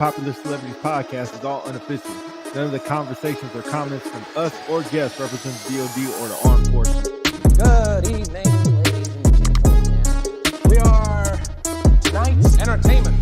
Popular Celebrities Podcast is all unofficial. None of the conversations or comments from us or guests represent DOD or the armed forces. Good evening, ladies and gentlemen. We are tonight's entertainment.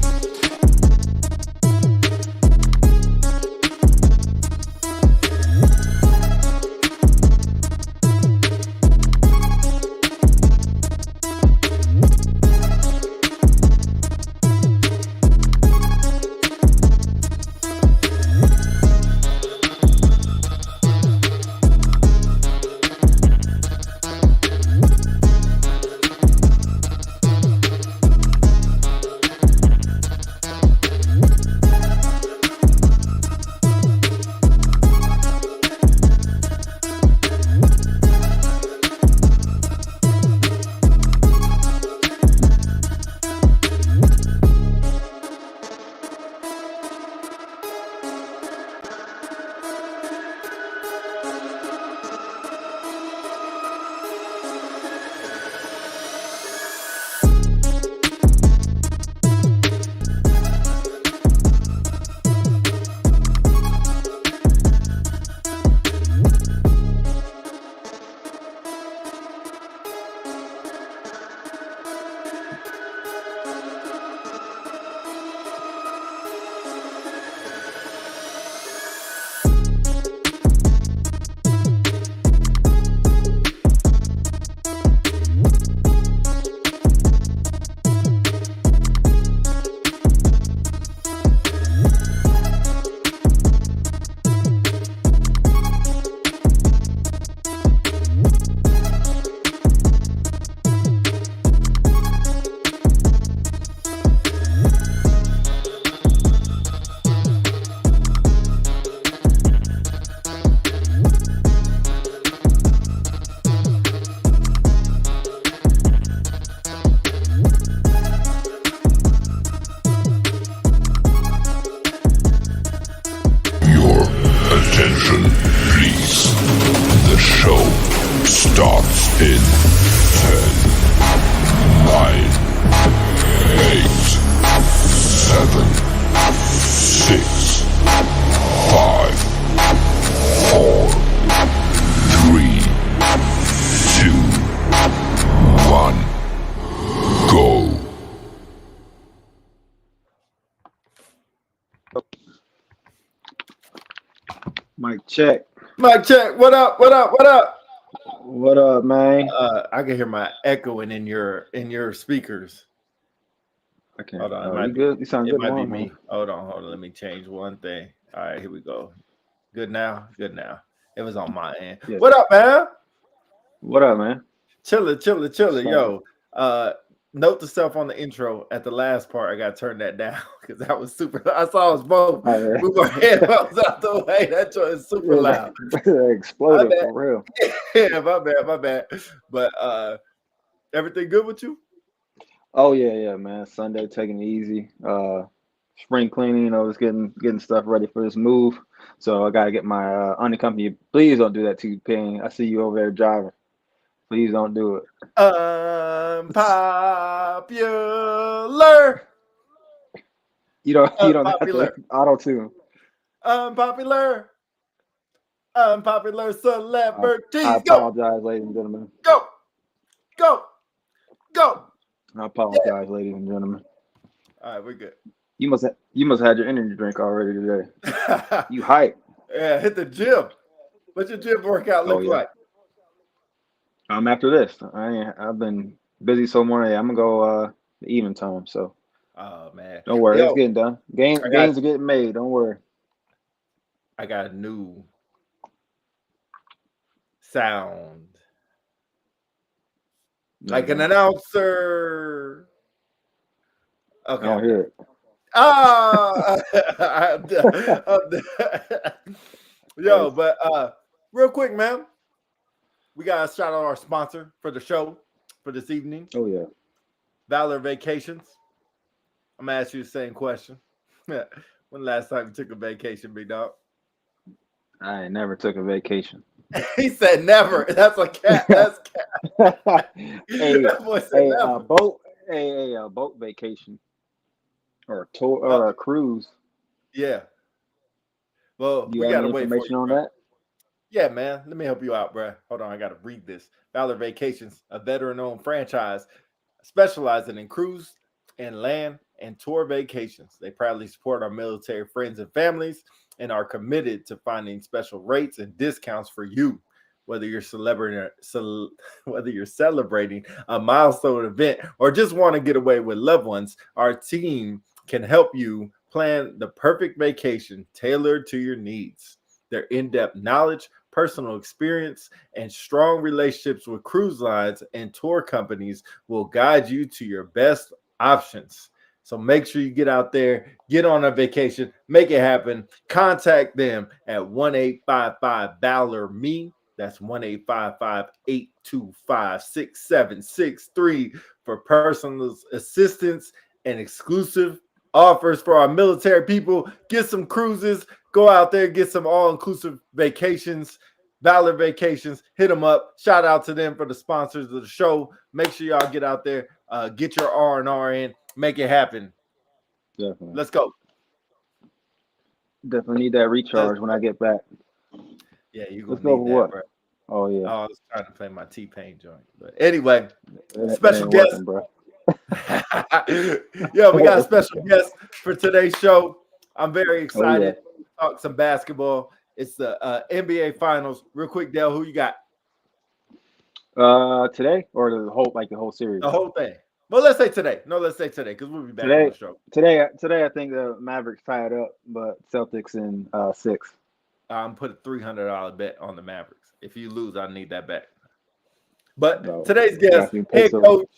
Attention, please. The show starts in 10, 9, 8, 7, 6, 5, 4, 3, 2, 1, go. Mic check. Mike, check. What up? What up? What up? What up, man? I can hear my echoing in your speakers. Okay. Hold on. You good? You sound It good. might be man. me. Hold on. Let me change one thing. All right, here we go. Good now. Good now. It was on my end. Yeah. What up, man? What up, man? Chilla. Sorry. Yo, note to self on the intro at the last part. I got to turn that down because that was super. I saw us both move our headphones out the way. That joint is super loud. Exploded My bad. for real. Yeah, my bad. But everything good with you? Oh yeah, man. Sunday taking it easy. Spring cleaning, just getting stuff ready for this move. So I gotta get my unaccompanied. Please don't do that to you, Ping. I see you over there driving. Please don't do it. Unpopular. You don't have Unpopular. to auto tune. Unpopular celebrities. I Go. apologize, ladies and gentlemen. Go. I apologize, ladies and gentlemen. All right, we're good. You must have had your energy drink already today. You hype. Yeah, hit the gym. What's your gym workout look like? After this, I've been busy so morning. I'm gonna go the evening time. So, Oh man, don't worry, Yo, it's getting done. Games are getting made. Don't worry. I got a new sound, like an announcer. Okay. I don't hear it. Yo, but real quick, man, we got to shout out our sponsor for the show for this evening. Oh yeah, Valor Vacations. I'm gonna ask you the same question. When the last time you took a vacation, big dog? I ain't never took a vacation. He said never. That's a cat. That's cat. Hey, That boy said never. a boat vacation or a tour or a cruise. Yeah. Well, You we have gotta any wait for information you, on bro. that? Yeah, man. Let me help you out, bro. Hold on, I gotta read this. Valor Vacations, a veteran-owned franchise specializing in cruise and land and tour vacations. They proudly support our military friends and families and are committed to finding special rates and discounts for you. Whether you're whether you're celebrating a milestone event or just want to get away with loved ones, our team can help you plan the perfect vacation tailored to your needs. Their in-depth knowledge, personal experience, and strong relationships with cruise lines and tour companies will guide you to your best options. So make sure you get out there, get on a vacation, make it happen. Contact them at 1-855-VALOR-ME. That's 1-855-825-6763 for personal assistance and exclusive offers for our military people. Get some cruises, go out there, get some all-inclusive vacations. Valor Vacations, hit them up. Shout out to them for the sponsors of the show. Make sure y'all get out there, get your R&R in, make it happen. Definitely. Let's go. Definitely need that recharge when I get back. Yeah, you're Let's gonna go need for that, what? bro. Oh yeah. I was trying to play my T-Pain joint, but anyway, It special ain't guest. working, bro. Yeah, we got a special guest for today's show. I'm very excited Oh, to talk some basketball. It's the NBA Finals. Real quick, Dale, who you got? Today or the whole series? The whole thing. Well, let's say today. No, let's say today because we'll be back on the show. Today, I think the Mavericks tied up, but Celtics in 6. I'm put a $300 bet on the Mavericks. If you lose, I need that back. But No, today's guest, head coach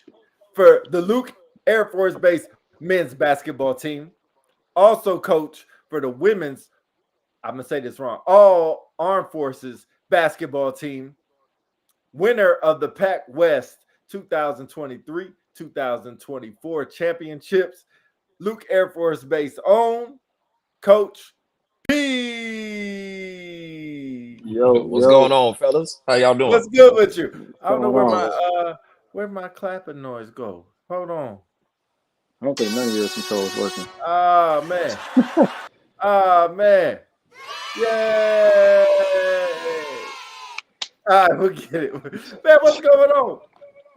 for the Luke Air Force Base men's basketball team, also coach for the women's, I'm going to say this wrong, all Armed Forces basketball team, winner of the Pac West 2023-2024 championships, Luke Air Force Base own Coach P. What's going on, fellas? How y'all doing? What's good with you? I don't know where my clapping noise go. Hold on. I don't think none of your controls working. Oh man. Oh man. Yay. All right, we'll get it. Man, what's going on?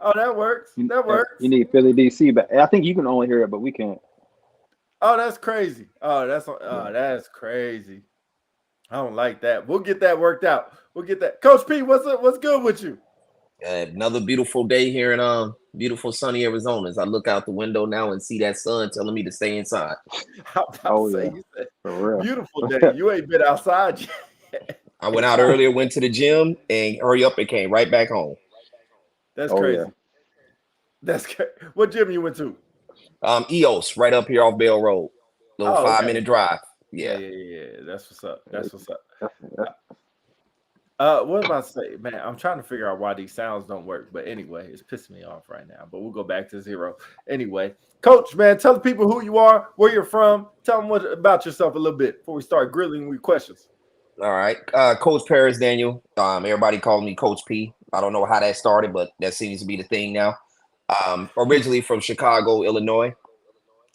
Oh, that works. That works. You need Philly DC, but I think you can only hear it, but we can't. Oh, that's crazy. That's crazy. I don't like that. We'll get that worked out. We'll get that. Coach P, what's good with you? Another beautiful day here in beautiful sunny Arizona. As I look out the window now and see that sun telling me to stay inside. For real. Beautiful day. You ain't been outside yet. I went out earlier, went to the gym, and hurry up and came right back home. That's crazy. Yeah. That's crazy. What gym you went to? EOS, right up here off Bell Road. Little 5-minute drive. Yeah. That's what's up. What about to say, man? I'm trying to figure out why these sounds don't work, but anyway, it's pissing me off right now. But we'll go back to zero. Anyway, Coach, man, tell the people who you are, where you're from. Tell them about yourself a little bit before we start grilling with questions. All right, Coach Paris Daniel. Everybody calls me Coach P. I don't know how that started, but that seems to be the thing now. Originally from Chicago, Illinois.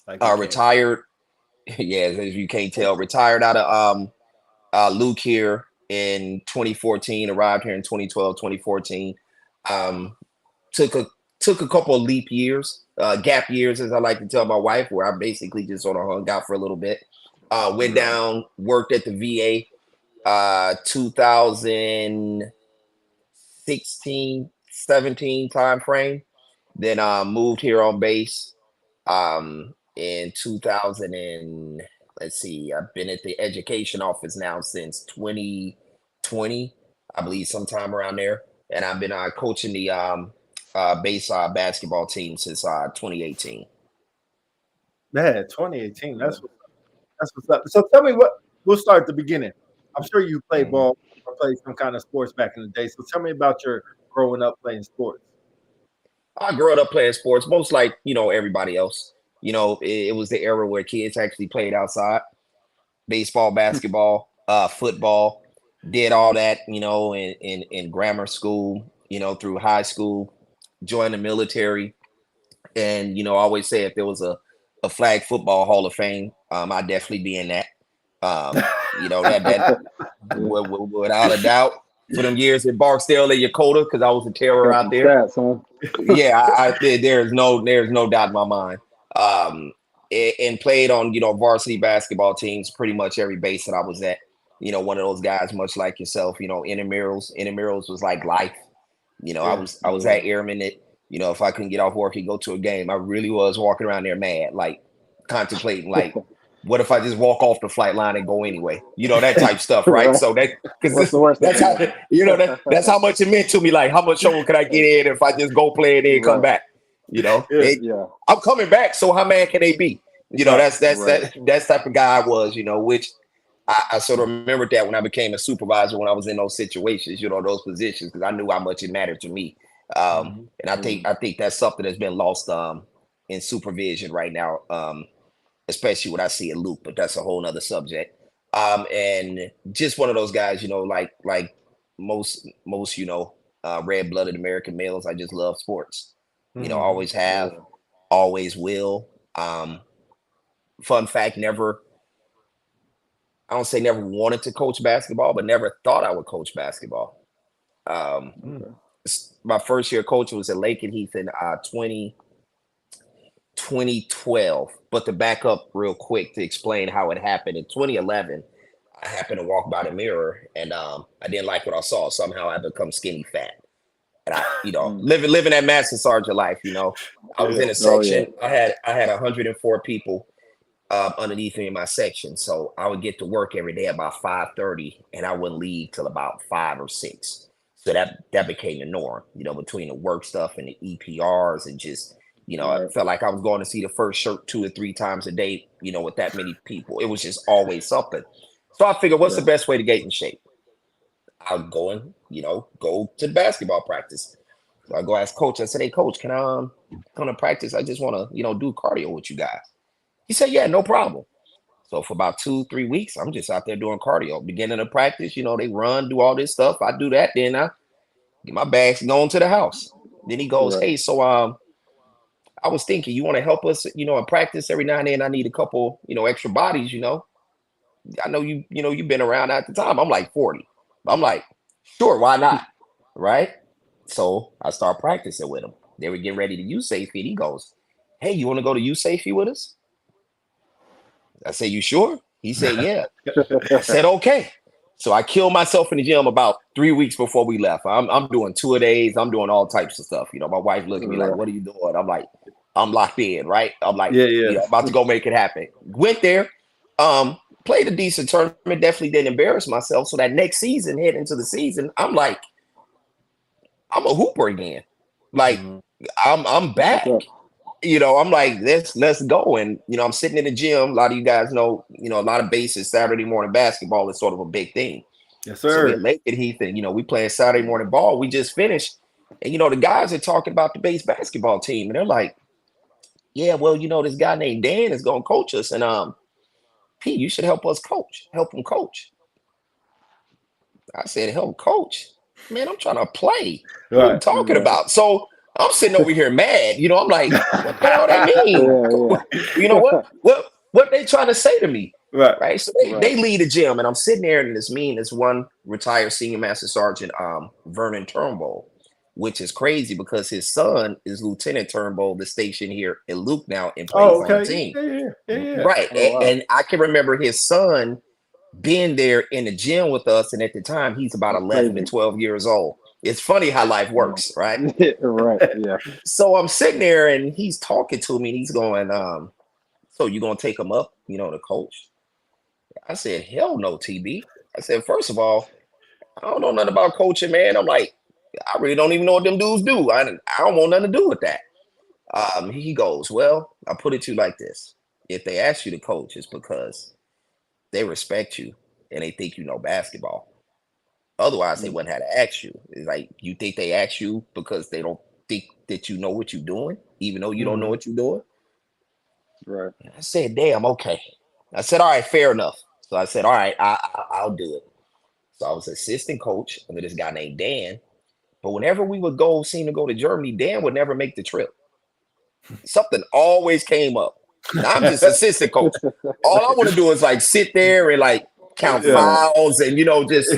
Retired. Yeah, as you can't tell, retired out of Luke here in 2014. Arrived here in 2012, 2014. Took a couple of leap years, gap years, as I like to tell my wife, where I basically just sort of hung out for a little bit. Went down, worked at the VA. 2016, 17 time frame. Then moved here on base in 2000 and let's see, I've been at the education office now since 2020, I believe, sometime around there. And I've been coaching the base basketball team since 2018. Man, 2018. That's what's up. So tell me we'll start at the beginning. I'm sure you played ball or played some kind of sports back in the day. So tell me about your growing up playing sports. I grew up playing sports, most like, everybody else. It was the era where kids actually played outside. Baseball, basketball, football, did all that, in grammar school, through high school, joined the military. And, I always say if there was a flag football Hall of Fame, I'd definitely be in that. You know, that without a doubt, for them years at Barksdale and Yokota, because I was a terror out there. Stats, huh? Yeah, there's no doubt in my mind. And played on, you know, varsity basketball teams, pretty much every base that I was at. You know, one of those guys, much like yourself, you know, intramurals was like life. You know, I was that airman that, you know, if I couldn't get off work and go to a game, I really was walking around there mad, like contemplating, like, what if I just walk off the flight line and go anyway? You know, that type stuff, right? So that's how, you know, that's how much it meant to me. Like, how much trouble could I get in if I just go play and then come back? You know, I'm coming back. So how mad can they be? You know, that's type of guy I was, you know, which I sort of remembered that when I became a supervisor, when I was in those situations, you know, those positions, because I knew how much it mattered to me. And I think that's something that's been lost in supervision right now, especially what I see at Luke, but that's a whole nother subject. And just one of those guys, you know, like most, you know, red-blooded American males, I just love sports. You know, always have, always will. Fun fact, I don't say never wanted to coach basketball, but never thought I would coach basketball. My first year coaching was at Lake and Heath in 2012. But to back up real quick to explain how it happened, in 2011, I happened to walk by the mirror and I didn't like what I saw. Somehow I become skinny fat. And I, you know, living that master sergeant life, you know, I was in a section. I had 104 people underneath me in my section. So I would get to work every day about 5:30 and I wouldn't leave till about 5 or 6. So that became the norm, you know, between the work stuff and the EPRs and just, you know, I felt like I was going to see the first shirt 2 or 3 times a day, you know, with that many people. It was just always something. So I figured, what's the best way to get in shape? I'll go and, you know, go to basketball practice. So I go ask coach. I said, hey, coach, can I come to practice? I just want to, you know, do cardio with you guys. He said, yeah, no problem. So for about 2-3 weeks, I'm just out there doing cardio. Beginning of practice, you know, they run, do all this stuff. I do that. Then I get my bags going to the house. Then he goes, hey, so I was thinking, you want to help us, you know, in practice every now and then. I need a couple, you know, extra bodies, you know. I know you know, you've been around at the time. I'm like 40. I'm like, sure, why not? Right? So I start practicing with him. They were getting ready to use safety. He goes, hey, you want to go to use safety with us? I said, you sure? He said, yeah. I said, okay. So I killed myself in the gym about 3 weeks before we left. I'm doing 2-a-days. I'm doing all types of stuff. You know, my wife looked at me like, what are you doing? I'm like, I'm locked in, right? I'm like, you know, about to go make it happen. Went there, played a decent tournament, definitely didn't embarrass myself. So that next season, heading into the season, I'm like, I'm a hooper again. Like, I'm back. You know, I'm like, let's go. And, you know, I'm sitting in the gym. A lot of you guys know, you know, a lot of bases, Saturday morning basketball is sort of a big thing. Yes, sir. So at Lake and Heath, and, you know, we playing Saturday morning ball. We just finished. And, you know, the guys are talking about the base basketball team. And they're like, yeah, well, you know, this guy named Dan is going to coach us. And, P, you should help him coach. I said, help coach? Man, I'm trying to play. What are you talking about? So I'm sitting over here mad. You know, I'm like, what the hell that mean? You know, what they trying to say to me? Right. So they lead the gym, and I'm sitting there in this meeting. This one retired senior master sergeant, Vernon Turnbull, which is crazy because his son is Lieutenant Turnbull, the station here in Luke now, and plays on the team. Yeah. Right. And I can remember his son being there in the gym with us, and at the time he's about 11 to 12 years old. It's funny how life works, right? Right. Yeah. So I'm sitting there and he's talking to me and he's going, so you gonna take him up, you know, to coach? I said, hell no, TB. I said, first of all, I don't know nothing about coaching, man. I'm like, I really don't even know what them dudes do. I don't want nothing to do with that. He goes, well, I put it to you like this. If they ask you to coach, it's because they respect you and they think you know basketball. Otherwise, they wouldn't have to ask you. It's like, you think they ask you because they don't think that you know what you're doing, even though you don't know what you're doing? Right. And I said, damn, okay. I said, all right, fair enough. So I said, all right, I'll do it. So I was assistant coach under this guy named Dan. But whenever we would seem to go to Germany, Dan would never make the trip. Something always came up. Now I'm just assistant coach. All I want to do is like sit there and like count fouls and just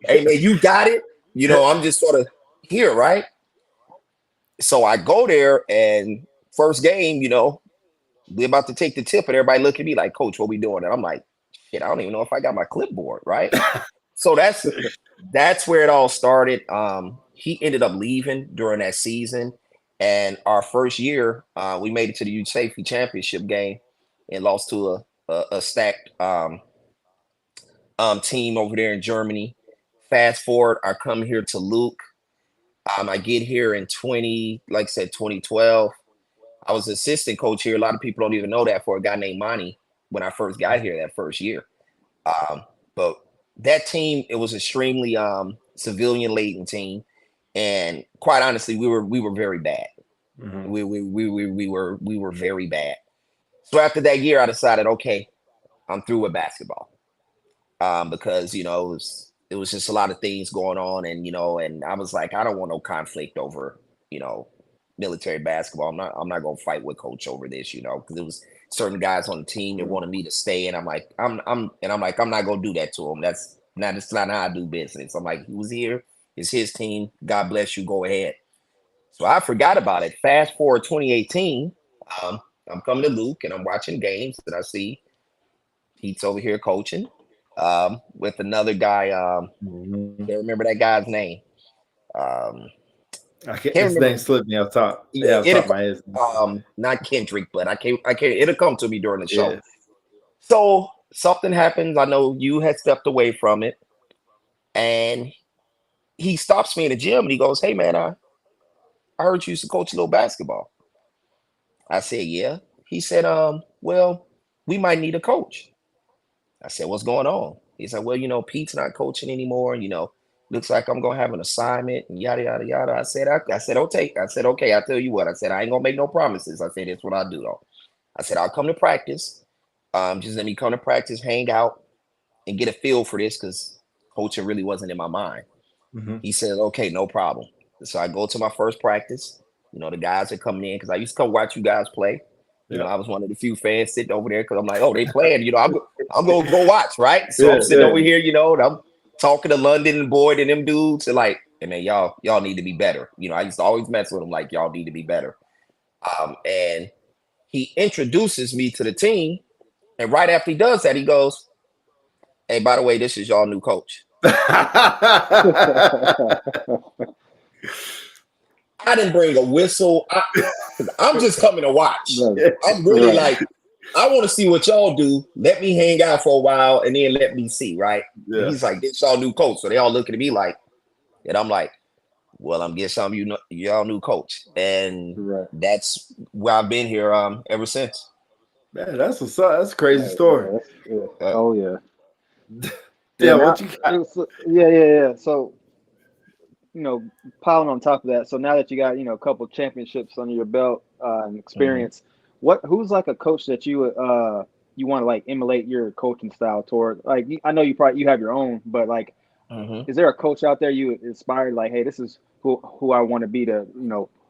hey man, you got it. I'm just sort of here, right? So I go there and first game, we're about to take the tip and everybody look at me like, Coach, what we doing? And I'm like, shit, I don't even know if I got my clipboard, right? So that's where it all started. He ended up leaving during that season. And our first year, we made it to the youth safety championship game and lost to a stacked team over there in Germany. Fast forward, I come here to Luke. I get here in 2012. I was assistant coach here. A lot of people don't even know that for a guy named Monty when I first got here that first year. But that team, it was extremely civilian laden team. And quite honestly, we were very bad. Mm-hmm. We were very bad. So after that year, I decided, okay, I'm through with basketball. Because it was just a lot of things going on, and I was like, I don't want no conflict over military basketball. I'm not gonna fight with coach over this, because it was certain guys on the team that wanted me to stay, and I'm like, I'm not gonna do that to him. That's not how I do business. I'm like, he was here, it's his team. God bless you. Go ahead. So I forgot about it. Fast forward 2018, I'm coming to Luke and I'm watching games, and I see Pete's over here coaching. With another guy, can't remember that guy's name. His name slipped me off top. Yeah, off top of my head. Not Kendrick, but I can't. It'll come to me during the show. Yeah. So something happens. I know you had stepped away from it, and he stops me in the gym and he goes, "Hey man, I heard you used to coach a little basketball." I said, "Yeah." He said, "Well, we might need a coach." I said, "What's going on?" He said, "Well, Pete's not coaching anymore. Looks like I'm gonna have an assignment and yada yada yada." I said, okay. I said, "Okay, I tell you what." I said, "I ain't gonna make no promises." I said, "It's what I do though." I said, "I'll come to practice. Just let me come to practice, hang out, and get a feel for this because coaching really wasn't in my mind." Mm-hmm. He said, "Okay, no problem." So I go to my first practice. The guys are coming in because I used to come watch you guys play. I was one of the few fans sitting over there because I'm like, oh, they playing. I'm gonna go watch, right? So I'm sitting over here, and I'm talking to London and Boyd and them dudes. And like, hey man, y'all need to be better. I used to always mess with them like, y'all need to be better. And he introduces me to the team, and right after he does that, he goes, "Hey, by the way, this is y'all new coach." I didn't bring a whistle. I'm just coming to watch. I'm really like, I want to see what y'all do. Let me hang out for a while and then let me see, right? Yeah. He's like, "This y'all new coach." So they all looking at me like, and I'm like, "Well, I'm getting some of y'all new coach." And that's where I've been here ever since. Man, that's a crazy story. Oh yeah. Yeah, what you got? Yeah. So, piling on top of that. So now that you got, a couple championships under your belt and experience, who's like a coach that you want to like emulate your coaching style toward? Like, I know you have your own, but like, is there a coach out there you inspired? Like, hey, this is who I want to be to,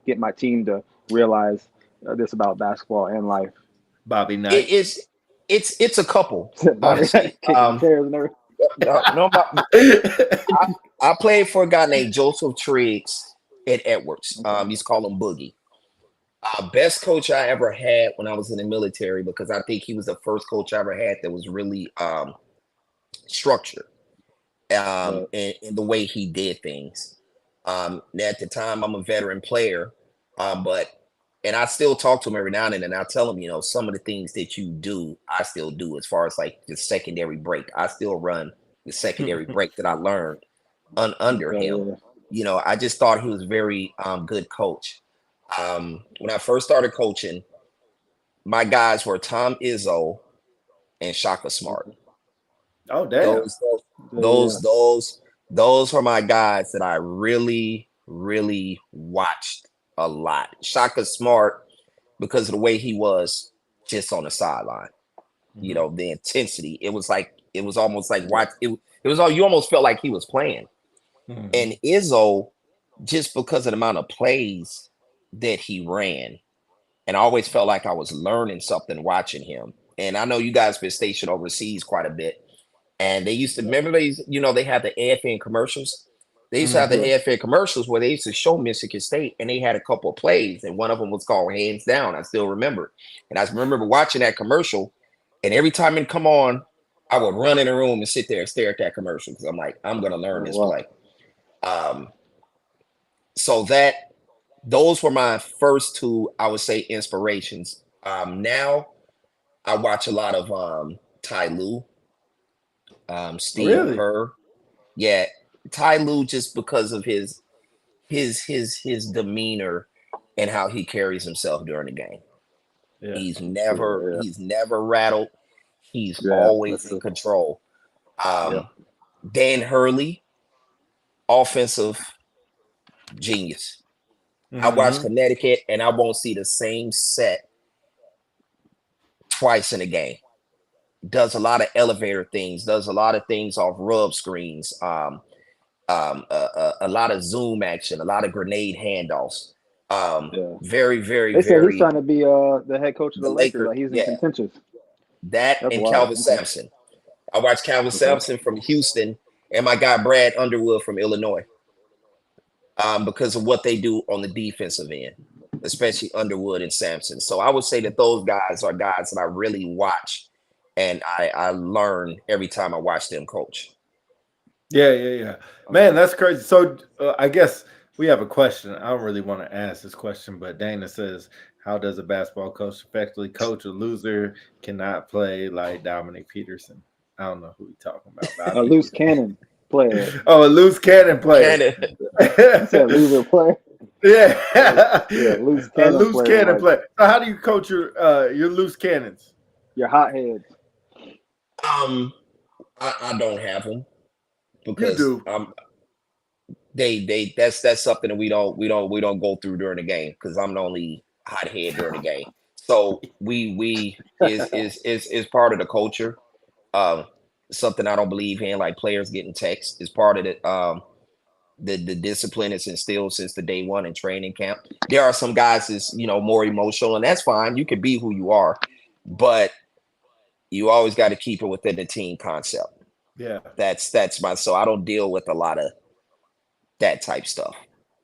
get my team to realize this about basketball and life. Bobby Knight. It's a couple. I played for a guy named Joseph Triggs at Edwards. He's called him Boogie. Best coach I ever had when I was in the military, because I think he was the first coach I ever had that was really structured in the way he did things. At the time, I'm a veteran player, and I still talk to him every now and then, and I tell him, some of the things that you do, I still do as far as like the secondary break. I still run the secondary break that I learned under him. I just thought he was a very good coach. When I first started coaching, my guys were Tom Izzo and Shaka Smart. Oh, damn. Those were my guys that I really, really watched a lot. Shaka Smart, because of the way he was just on the sideline, the intensity. It was almost like you almost felt like he was playing. Mm-hmm. And Izzo, just because of the amount of plays that he ran, and I always felt like I was learning something watching him. And I know you guys been stationed overseas quite a bit, and they used to remember they had the AFN commercials. They used to have the AFN commercials where they used to show Michigan State, and they had a couple of plays, and one of them was called Hands Down. I still remember, and I remember watching that commercial, and every time it come on, I would run in the room and sit there and stare at that commercial because I'm like, I'm gonna learn this play. So those were my first two, I would say, inspirations. Now I watch a lot of Ty Lue, Steve Kerr. Yeah, Ty Lue, just because of his demeanor and how he carries himself during the game. Yeah. He's never rattled. He's always in control. Dan Hurley, offensive genius. I watch Connecticut, and I won't see the same set twice in a game. Does a lot of elevator things. Does a lot of things off rub screens. A lot of zoom action. A lot of grenade handoffs. Very, very, they very. Said he's trying to be the head coach of the Lakers. Like he's in contention. That's and wild. Calvin Sampson. I watched Calvin Sampson from Houston, and my guy Brad Underwood from Illinois. Because of what they do on the defensive end, especially Underwood and Sampson. So I would say that those guys are guys that I really watch, and I learn every time I watch them coach. Yeah. Man, that's crazy. So I guess we have a question. I don't really want to ask this question, but Dana says, how does a basketball coach effectively coach a loser cannot play like Dominic Peterson? I don't know who he's talking about. A loose cannon player. Oh, a loose cannon player. Said loser player. Yeah. Loose cannon player. So how do you coach your loose cannons? Your hotheads. I don't have them because you do. They that's something that we don't go through during the game because I'm the only hothead during the game. So we is part of the culture. Something I don't believe in, like players getting texts, is part of it. The discipline is instilled since the day one in training camp. There are some guys that's more emotional, and that's fine. You can be who you are, but you always got to keep it within the team concept. Yeah, that's so I don't deal with a lot of that type stuff.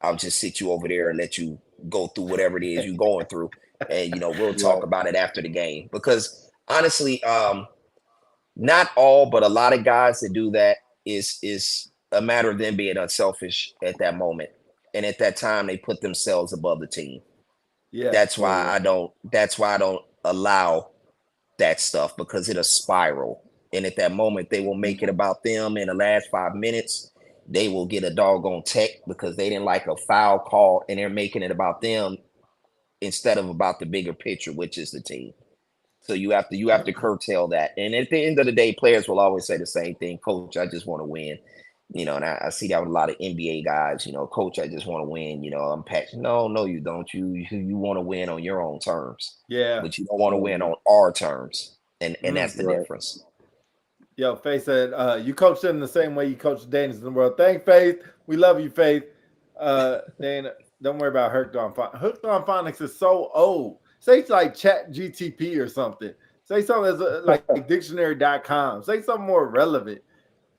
I'll just sit you over there and let you go through whatever it is you're going through, and we'll talk about it after the game. Because honestly, not all, but a lot of guys that do that is a matter of them being unselfish at that moment, and at that time they put themselves above the team. Yeah, that's why I don't allow that stuff, because it'll spiral. And at that moment, they will make it about them. In the last 5 minutes, they will get a doggone tech because they didn't like a foul call, and they're making it about them instead of about the bigger picture, which is the team. So you have to curtail that. And at the end of the day, players will always say the same thing: Coach, I just want to win. And I see that with a lot of NBA guys. Coach, I just want to win. I'm passionate. No, you don't. You want to win on your own terms. Yeah, but you don't want to win on our terms, and that's the difference. Yo, Faith said, you coach them the same way you coach the Danes in the world. Thank Faith. We love you, Faith. Dana, don't worry about Hooked on Phonics. Hooked on Phonics is so old. Say it's like Chat GTP or something. Say something that's like dictionary.com. Say something more relevant.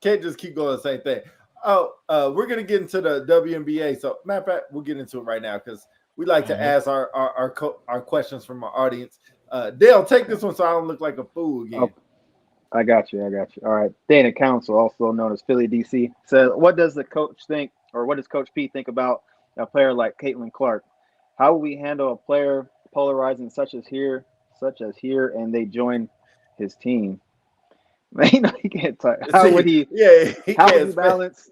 Can't just keep going the same thing. We're going to get into the WNBA. So, matter of fact, we'll get into it right now because we like to ask our questions from our audience. Dale, take this one so I don't look like a fool again. Oh. I got you. All right. Dana Council, also known as Philly DC, says, what does the coach think, or what does Coach P think about a player like Caitlin Clark? How will we handle a player polarizing such as here, and they join his team? Man, he can't talk. How would he? Yeah. How would you balance?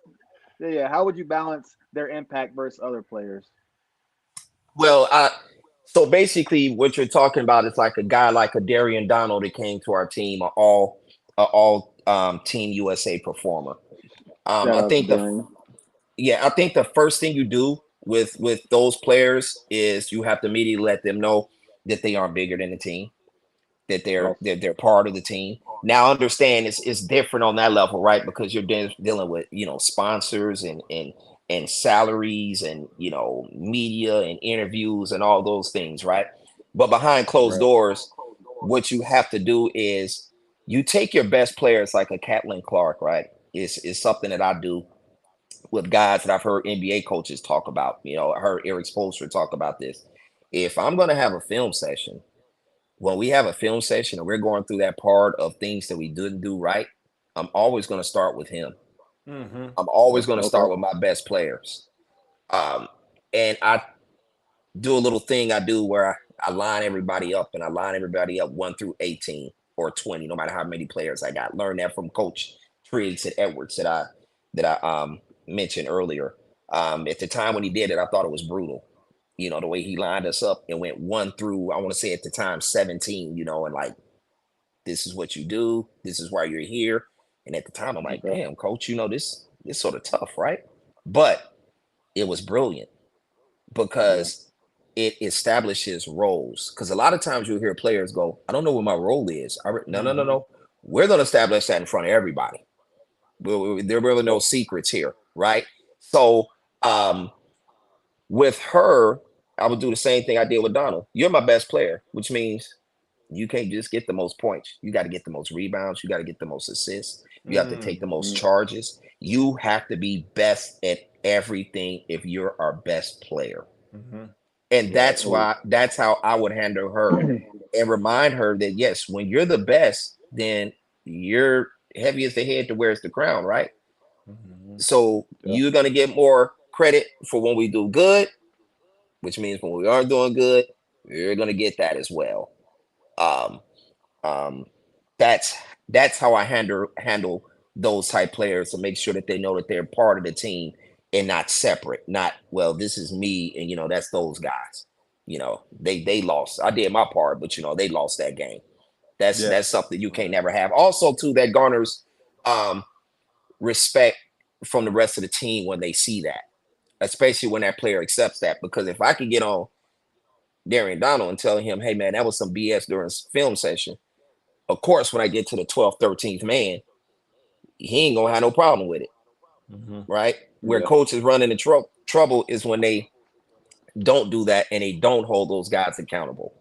Yeah. How would you balance their impact versus other players? Well, so basically, what you're talking about is like a guy like a Darian Donald that came to our team, all Team USA performer. I think the first thing you do with those players is you have to immediately let them know that they aren't bigger than the team, that they're part of the team. Now, understand it's different on that level, right? Because you're dealing with sponsors and salaries and media and interviews and all those things, right? But behind closed Right. doors, what you have to do is you take your best players like a Caitlin Clark, right? It's something that I do with guys that I've heard NBA coaches talk about. You know, I heard Eric Spoelstra talk about this. If I'm going to have a film session, when we have a film session and we're going through that part of things that we didn't do right, I'm always going to start with him. Mm-hmm. I'm always going to Okay. start with my best players. And I do a little thing I do where I line everybody up, and I line everybody up 1 through 18 or 20, no matter how many players I got. Learned that from Coach Triggs at Edwards that I mentioned earlier. At the time when he did it, I thought it was brutal. You know, the way he lined us up and went 1 through, I want to say at the time 17, you know, and like, this is what you do, this is why you're here. And at the time I'm like, Okay. damn, coach, you know, this sort of tough, right? But it was brilliant because it establishes roles. Because a lot of times you'll hear players go, I don't know what my role is. No. We're going to establish that in front of everybody. There are really no secrets here, right? So with her, I would do the same thing I did with Donald. You're my best player, which means you can't just get the most points. You got to get the most rebounds. You got to get the most assists. You have to take the most charges. You have to be best at everything if you're our best player. Mm-hmm. And that's how I would handle her and remind her that, yes, when you're the best, then you're heavy as the head to wears the crown, right? Mm-hmm. So you're going to get more credit for when we do good, which means when we aren't doing good, you're going to get that as well. That's how I handle those type players to make sure that they know that they're part of the team and not separate. Not, well, this is me and, you know, that's those guys. You know, they lost. I did my part, but, you know, they lost that game. That's something you can't never have. Also, too, that garners respect from the rest of the team when they see that, especially when that player accepts that. Because if I could get on Darian Donald and tell him, hey, man, that was some BS during film session, of course, when I get to the 12th, 13th man, he ain't gonna have no problem with it, right? Where coach is running into trouble is when they don't do that and they don't hold those guys accountable,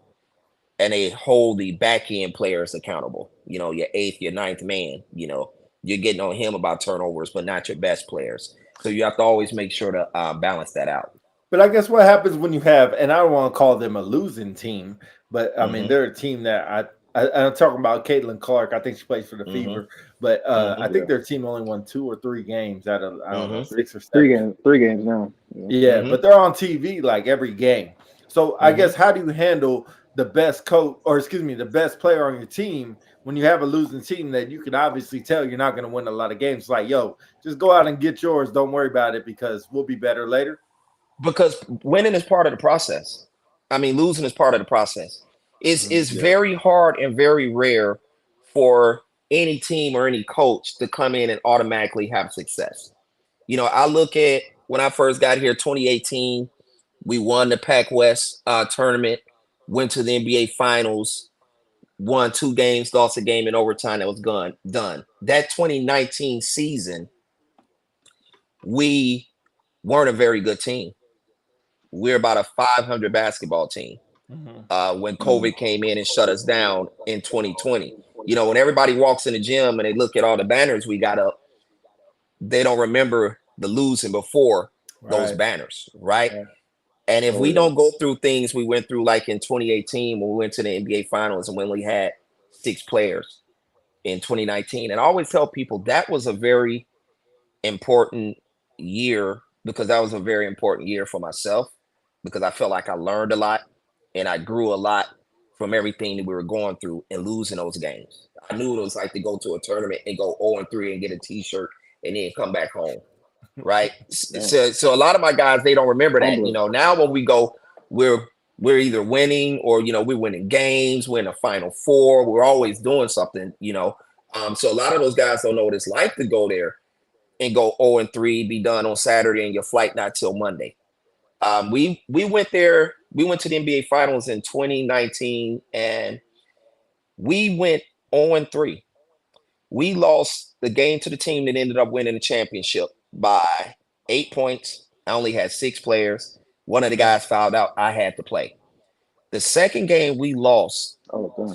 and they hold the back end players accountable. You know, your 8th, your 9th man. You know, you're getting on him about turnovers, but not your best players. So you have to always make sure to balance that out. But I guess what happens when you have, and I don't want to call them a losing team, but I mean they're a team that I'm talking about Caitlin Clark. I think she plays for the Fever, but I think their team only won 2 or 3 games out of I don't know 6 or 7. 3 games now. Yeah, but they're on TV like every game. So I guess how do you handle the best coach, or excuse me, the best player on your team when you have a losing team that you can obviously tell you're not going to win a lot of games? Like, yo, just go out and get yours. Don't worry about it because we'll be better later. Because winning is part of the process. I mean, losing is part of the process. It's very hard and very rare for any team or any coach to come in and automatically have success. You know, I look at when I first got here, 2018, we won the Pac West tournament, went to the NBA Finals, won 2 games, lost a game in overtime. That was done. That 2019 season, we weren't a very good team. We're about a 500 basketball team. When COVID came in and shut us down in 2020. You know, when everybody walks in the gym and they look at all the banners we got up, they don't remember the losing before those banners, right? And if we don't go through things we went through, like in 2018 when we went to the NBA Finals and when we had 6 players in 2019, and I always tell people that was a very important year, because that was a very important year for myself, because I felt like I learned a lot and I grew a lot from everything that we were going through and losing those games. I knew what it was like to go to a tournament and go 0-3 and get a t-shirt and then come back home, right? So a lot of my guys, they don't remember that. You know, now when we go, we're either winning or, you know, we're winning games, we're in the Final Four, we're always doing something, you know. So a lot of those guys don't know what it's like to go there and go 0-3, be done on Saturday, and your flight not till Monday. We went there. We went to the NBA Finals in 2019, and we went 0-3. We lost the game to the team that ended up winning the championship by 8 points. I only had 6 players. One of the guys fouled out. I had to play. The second game we lost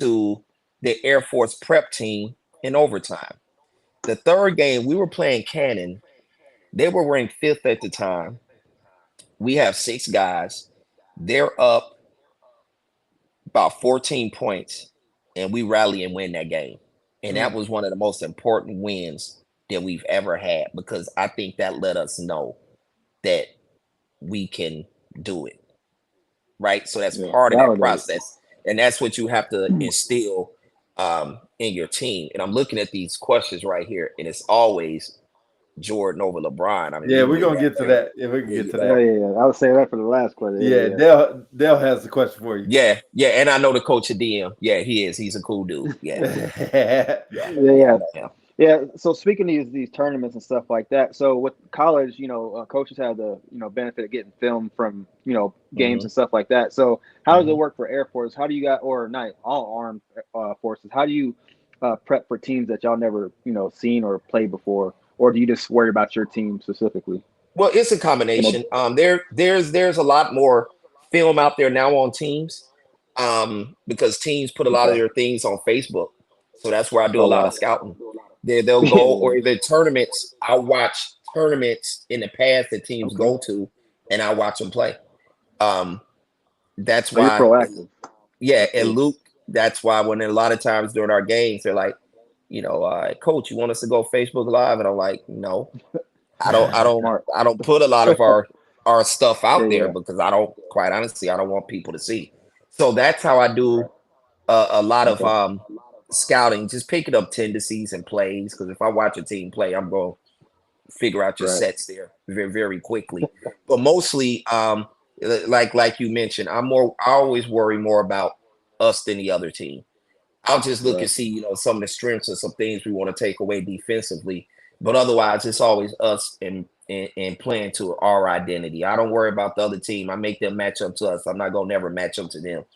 to the Air Force prep team in overtime. The third game we were playing Cannon. They were ranked 5th at the time. We have 6 guys. They're up about 14 points, and we rally and win that game. And that was one of the most important wins that we've ever had, because I think that let us know that we can do it. Right? So that's part of that process. And that's what you have to instill in your team. And I'm looking at these questions right here, and it's always Jordan over LeBron. I mean, we're gonna get to that. Yeah, we can get to that. Yeah. I was saying that for the last question. Dale has the question for you. Yeah, and I know the coach of DM. Yeah, he is. He's a cool dude. Yeah. Yeah. So speaking of these tournaments and stuff like that, so with college, coaches have the benefit of getting film from games and stuff like that. So how does it work for Air Force? How do you got, or not all armed forces? How do you prep for teams that y'all never seen or played before, or do you just worry about your team specifically? Well, it's a combination. There's a lot more film out there now on teams, because teams put a lot of their things on Facebook. So that's where I do a lot of scouting. They'll go, or the tournaments. I watch tournaments in the past that teams go to, and I watch them play. That's why. You're proactive. Yeah, and Luke. That's why when a lot of times during our games, they're like, Coach, you want us to go Facebook Live? And I'm like, no, I don't put a lot of our stuff out there, because quite honestly, I don't want people to see. So that's how I do a lot of scouting, just picking up tendencies and plays, because if I watch a team play, I'm going to figure out your sets there very, very quickly. But mostly, like you mentioned, I always worry more about us than the other team. I'll just look and see, some of the strengths and some things we want to take away defensively. But otherwise, it's always us and playing to our identity. I don't worry about the other team. I make them match up to us. I'm not going to never match up to them,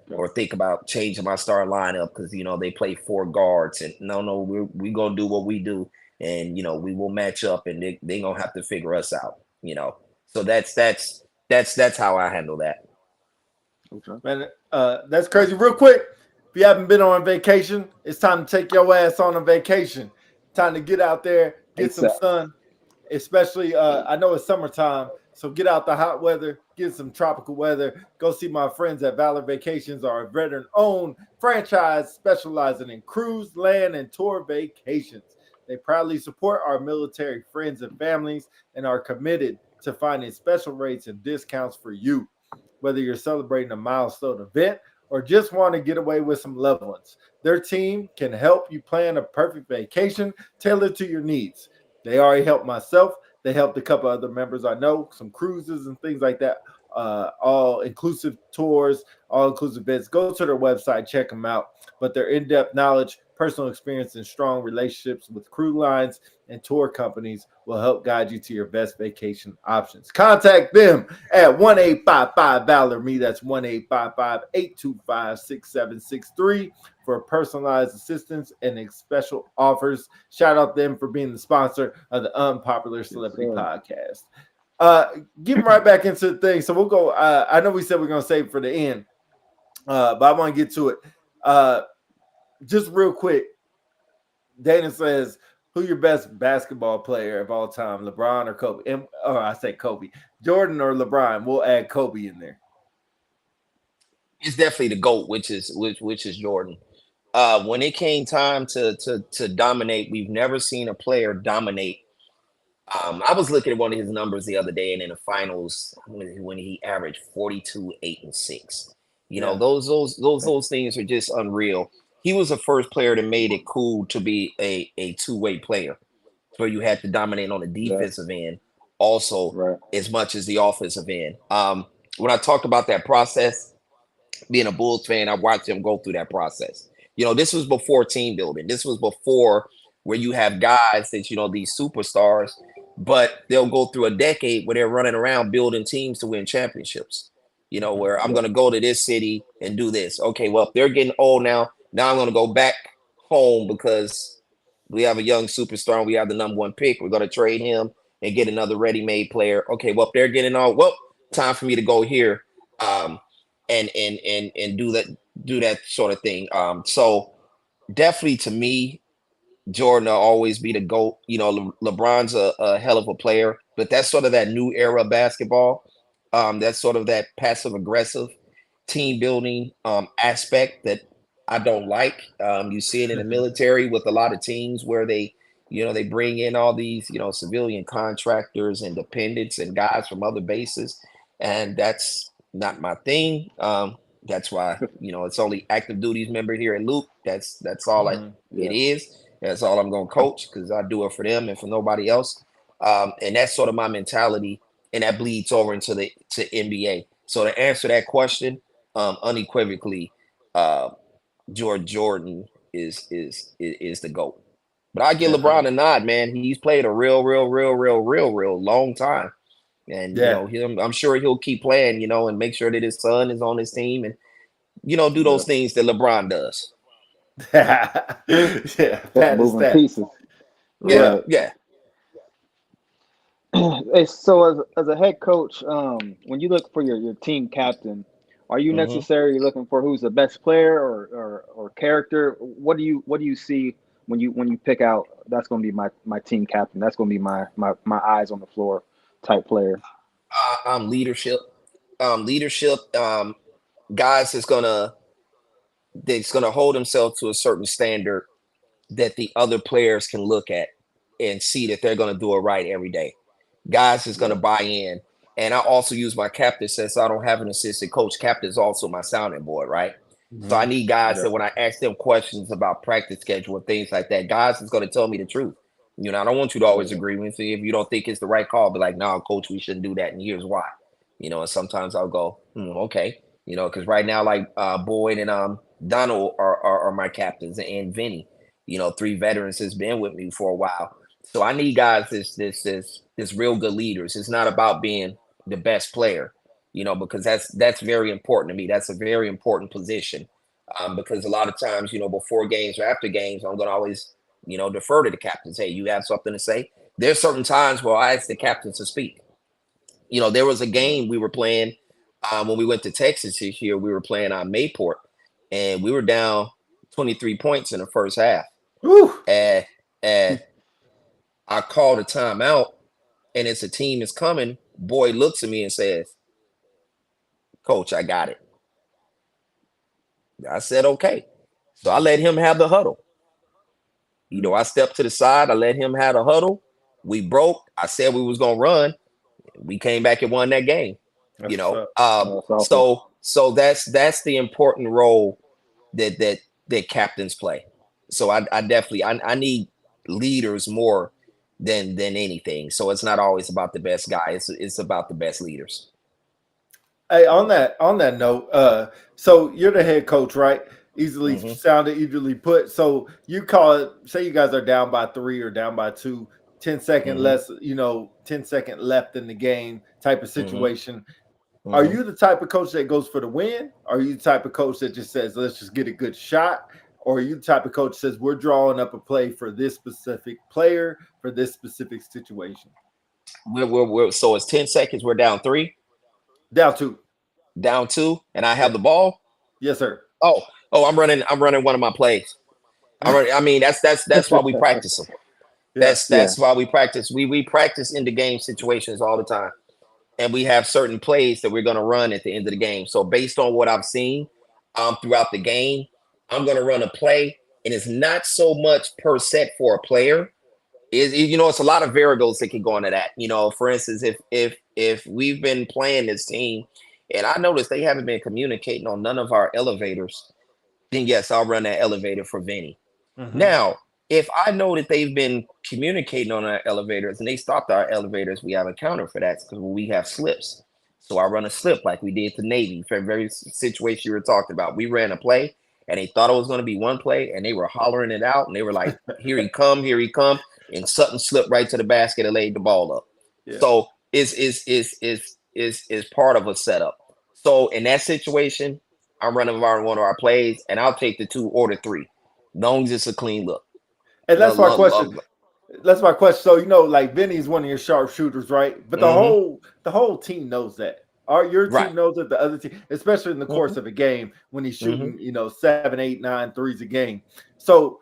or think about changing my starting lineup because, they play 4 guards. And no, we're going to do what we do. And, we will match up, and they're going to have to figure us out, So that's how I handle that. Okay. Man, that's crazy. Real quick, if you haven't been on vacation, it's time to take your ass on a vacation. Time to get out there, get some sun, especially I know it's summertime, so get out the hot weather, get some tropical weather. Go see my friends at Valor Vacations, our veteran-owned franchise specializing in cruise, land, and tour vacations. They proudly support our military friends and families and are committed to finding special rates and discounts for you. Whether you're celebrating a milestone event or just want to get away with some loved ones, their team can help you plan a perfect vacation tailored to your needs. They already helped myself. They helped a couple other members I know, some cruises and things like that, all-inclusive tours, all-inclusive events. Go to their website, check them out. But their in-depth knowledge, personal experience, and strong relationships with cruise lines and tour companies will help guide you to your best vacation options. Contact them at 1-855-VALOR-ME. That's 1-855-825-6763 for personalized assistance and special offers. Shout out to them for being the sponsor of the Unpopular Celebrity Podcast. Getting right back into the thing. So we'll go. I know we said we're going to save it for the end, but I want to get to it. Just real quick, Dana says, who your best basketball player of all time, LeBron or Kobe? I say Kobe. Jordan or LeBron? We'll add Kobe in there. It's definitely the GOAT, which is Jordan. When it came time to dominate, we've never seen a player dominate. I was looking at one of his numbers the other day, and in the finals, when he averaged 42, 8, and 6. Those things are just unreal. He was the first player that made it cool to be a two-way player. So you had to dominate on the defensive end also as much as the offensive end. When I talked about that process, being a Bulls fan, I watched him go through that process. This was before team building. This was before where you have guys that, these superstars, but they'll go through a decade where they're running around building teams to win championships. Where I'm going to go to this city and do this. Okay, well, if they're getting old now I'm going to go back home because we have a young superstar and we have the number 1 pick. We're going to trade him and get another ready-made player. Okay, well, if they're getting old, time for me to go here. and do that sort of thing. So definitely to me, Jordan will always be the GOAT. You know, LeBron's a hell of a player, but that's sort of that new era of basketball. That's sort of that passive aggressive team building aspect that I don't like. You see it in the military with a lot of teams where they bring in all these, civilian contractors and dependents and guys from other bases. And that's not my thing. That's why, it's only active duties member here at Luke. That's all it is. That's all I'm going to coach because I do it for them and for nobody else. And that's sort of my mentality, and that bleeds over into the NBA. So to answer that question, unequivocally, Jordan is the GOAT. But I give LeBron a nod, man. He's played a real long time. And him, I'm sure he'll keep playing, and make sure that his son is on his team and do those things that LeBron does. Moving pieces. Yeah. Hey, so as a head coach, when you look for your team captain, are you necessarily looking for who's the best player or character? What do you see when you pick out that's going to be my team captain? That's going to be my eyes on the floor type player. Leadership. Guys that's gonna hold themselves to a certain standard that the other players can look at and see that they're gonna do it right every day. Guys is gonna buy in. And I also use my captain since I don't have an assistant coach. Captain is also my sounding board, right? So I need guys that when I ask them questions about practice schedule and things like that, guys is going to tell me the truth. I don't want you to always agree with me. If you don't think it's the right call, be like, no, coach, we shouldn't do that. And here's why. And sometimes I'll go, okay. Because right now, like Boyd and Donald are my captains, and Vinny, 3 veterans has been with me for a while. So I need guys this real good leaders. It's not about being the best player, because that's very important to me. That's a very important position because a lot of times, before games or after games, I'm going to always, defer to the captains. Hey, you have something to say? There's certain times where I ask the captains to speak. There was a game we were playing when we went to Texas this year. We were playing on Mayport, and we were down 23 points in the first half. And I called a timeout, and as the team is coming, Boyd looks at me and says, Coach, I got it. I said, okay. So I let him have the huddle. I stepped to the side. I let him have the huddle. We broke. I said we was going to run. We came back and won that game. Awesome. So that's the important role that captains play. So I definitely need leaders more than anything. So it's not always about the best guy. It's about the best leaders. Hey, on that note, so you're the head coach, right? Easily sounded, easily put. So you call it, say you guys are down by 3 or down by 2, 10 second less, 10 second left in the game type of situation. Are you the type of coach that goes for the win? Are you the type of coach that just says, let's just get a good shot? Or are you the type of coach that says, we're drawing up a play for this specific player, for this specific situation? So it's 10 seconds. We're down 3? Down 2. Down 2, and I have the ball? Yes, sir. Oh, I'm running one of my plays. That's why we practice them. That's why we practice. We practice in the game situations all the time. And we have certain plays that we're going to run at the end of the game. So based on what I've seen throughout the game, I'm going to run a play, and it's not so much per set for a player. It's a lot of variables that can go into that. For instance, if we've been playing this team and I noticed they haven't been communicating on none of our elevators, then yes, I'll run that elevator for Vinny. Now, if I know that they've been communicating on our elevators and they stopped our elevators, we have a counter for that because we have slips. So I run a slip like we did to Navy for very situation you were talking about. We ran a play and they thought it was going to be one play and they were hollering it out and they were like, here he come. And Sutton slipped right to the basket and laid the ball up. Yeah. So is part of a setup. So in that situation, I'm running around one of our plays and I'll take the 2 or the 3. As long as it's a clean look. And that's my question. That's my question. So, like Vinny's one of your sharpshooters, right? But the whole team knows that. Your Right. team knows that the other team, especially in the course of a game, when he's shooting, 7, 8, 9 threes a game. So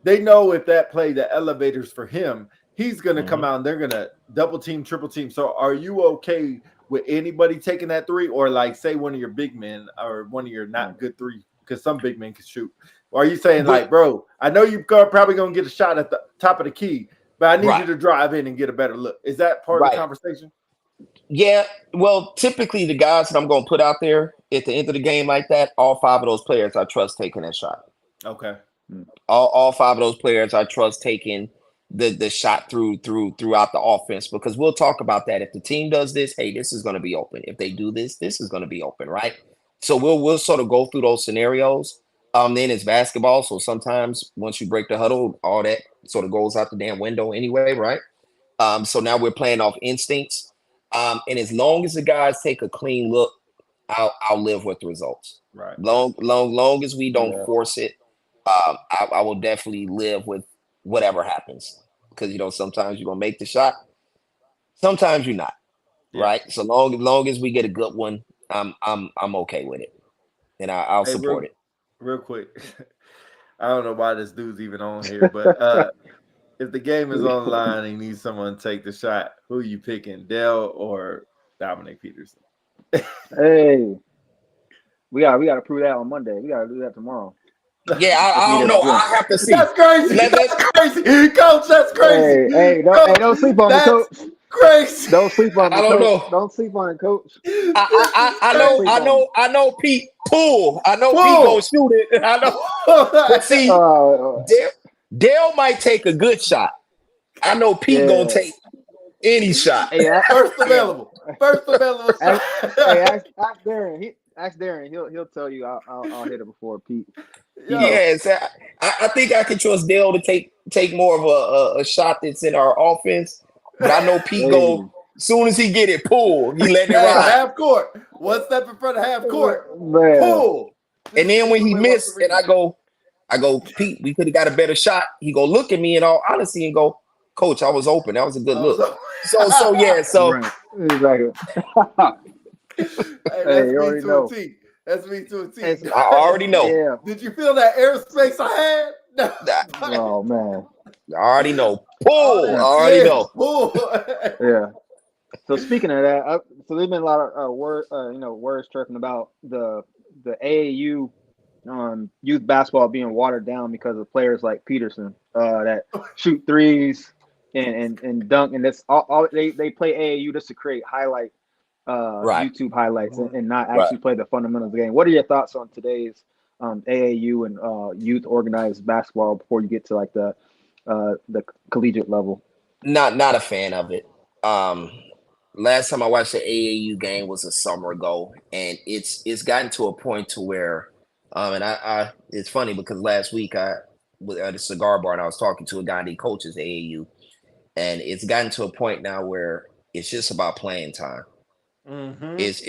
they know if that play, the elevators for him, he's going to come out and they're going to double team, triple team. So are you okay with anybody taking that three, or like say one of your big men or one of your not good three, because some big men can shoot? Or are you saying like, bro, I know you're probably going to get a shot at the top of the key, but I need you to drive in and get a better look? Is that part of the conversation? Yeah, well, typically the guys that I'm going to put out there at the end of the game like that, all 5 of those players I trust taking that shot. Okay. All 5 of those players I trust taking the shot throughout the offense, because we'll talk about that. If the team does this, hey, this is going to be open. If they do this, this is going to be open, right? So we'll sort of go through those scenarios. Then it's basketball, so sometimes once you break the huddle, all that sort of goes out the damn window anyway, right? So now we're playing off instincts. And as long as the guys take a clean look, I'll live with the results. Right. Long as we don't force it, I will definitely live with whatever happens. Because sometimes you're gonna make the shot, sometimes you're not. Yeah. Right. So long as we get a good one, I'm okay with it, and I'll support it. Real quick, I don't know why this dude's even on here, but if the game is online and you need someone to take the shot, who are you picking, Dell or Dominic Peterson? Hey, we got to prove that on Monday. We got to do that tomorrow. Yeah, I don't know. I have to see. That's crazy. That's crazy, Coach. That's crazy. Hey, don't sleep on it, Coach. Crazy. Don't sleep on it. I don't know. Don't sleep on it, Coach. I know Pete pull. I know Pete gonna shoot it. I know. But see, Dale might take a good shot. I know Pete gonna take any shot. Hey, First available. Ask Darren. Ask Darren. He'll tell you I'll hit it before Pete. Yes, I think I can trust Dale to take more of a shot that's in our offense. But I know Pete go as soon as he get it pulled, he let it ride. Half court. 1 step in front of half court. Man. Pull. And then when he missed, and I go, Pete, we could have got a better shot. He go look at me in all honesty and go, Coach, I was open. That was a good look. So yeah. Right. Exactly. Hey, you already know. That's me to a T. I already know. Yeah. Did you feel that airspace I had? No. Oh man. I already know. Pull. I already know. Pull. Yeah. So speaking of that, so there's been a lot of words talking about the AAU youth basketball being watered down because of players like Peterson that shoot threes and dunk, and that's all they play AAU just to create YouTube highlights and not actually play the fundamentals of the game. What are your thoughts on today's AAU and youth organized basketball before you get to like the collegiate level? Not a fan of it. Last time I watched the AAU game was a summer ago, and it's gotten to a point to where and I it's funny because last week I was at a cigar bar and I was talking to a guy that coaches AAU, and it's gotten to a point now where it's just about playing time. Mm-hmm. It's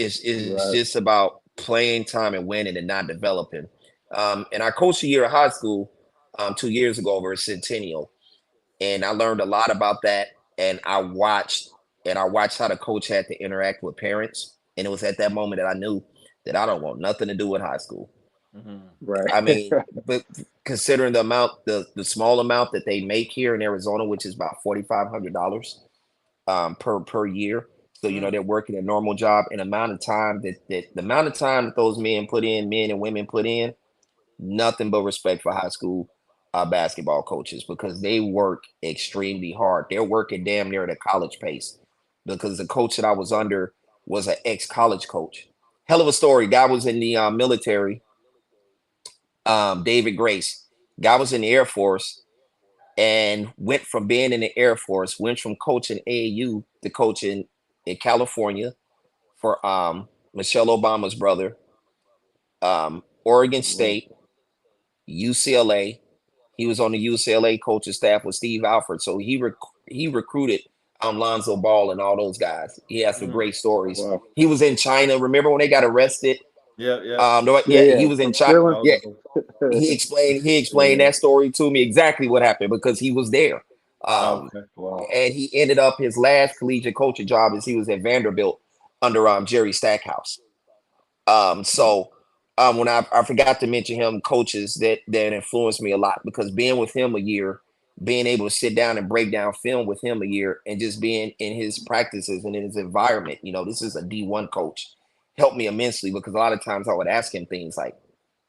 just about playing time and winning and not developing. And I coached a year of high school 2 years ago over at Centennial, and I learned a lot about that. And I watched how the coach had to interact with parents, and it was at that moment that I knew that I don't want nothing to do with high school. Mm-hmm. Right. I mean, but considering the amount, the small amount that they make here in Arizona, which is about $4,500 per year. So, they're working a normal job, and the amount of time that those men and women put in, nothing but respect for high school basketball coaches, because they work extremely hard. They're working damn near at a college pace, because the coach that I was under was an ex-college coach. Hell of a story. Guy was in the military. David Grace. Guy was in the Air Force and went from being in the Air Force, went from coaching AAU to coaching in California for Michelle Obama's brother, Oregon State, UCLA. He was on the UCLA coaching staff with Steve Alford. So he recruited Lonzo Ball and all those guys. He has some great stories. Wow. He was in China. Remember when they got arrested? Yeah. He was in China. Yeah. He explained that story to me, exactly what happened, because he was there. Wow. And he ended up his last collegiate coaching job as he was at Vanderbilt under Jerry Stackhouse. So when I forgot to mention him, coaches that influenced me a lot, because being with him a year, being able to sit down and break down film with him a year, and just being in his practices and in his environment, this is a D1 coach, helped me immensely, because a lot of times I would ask him things like,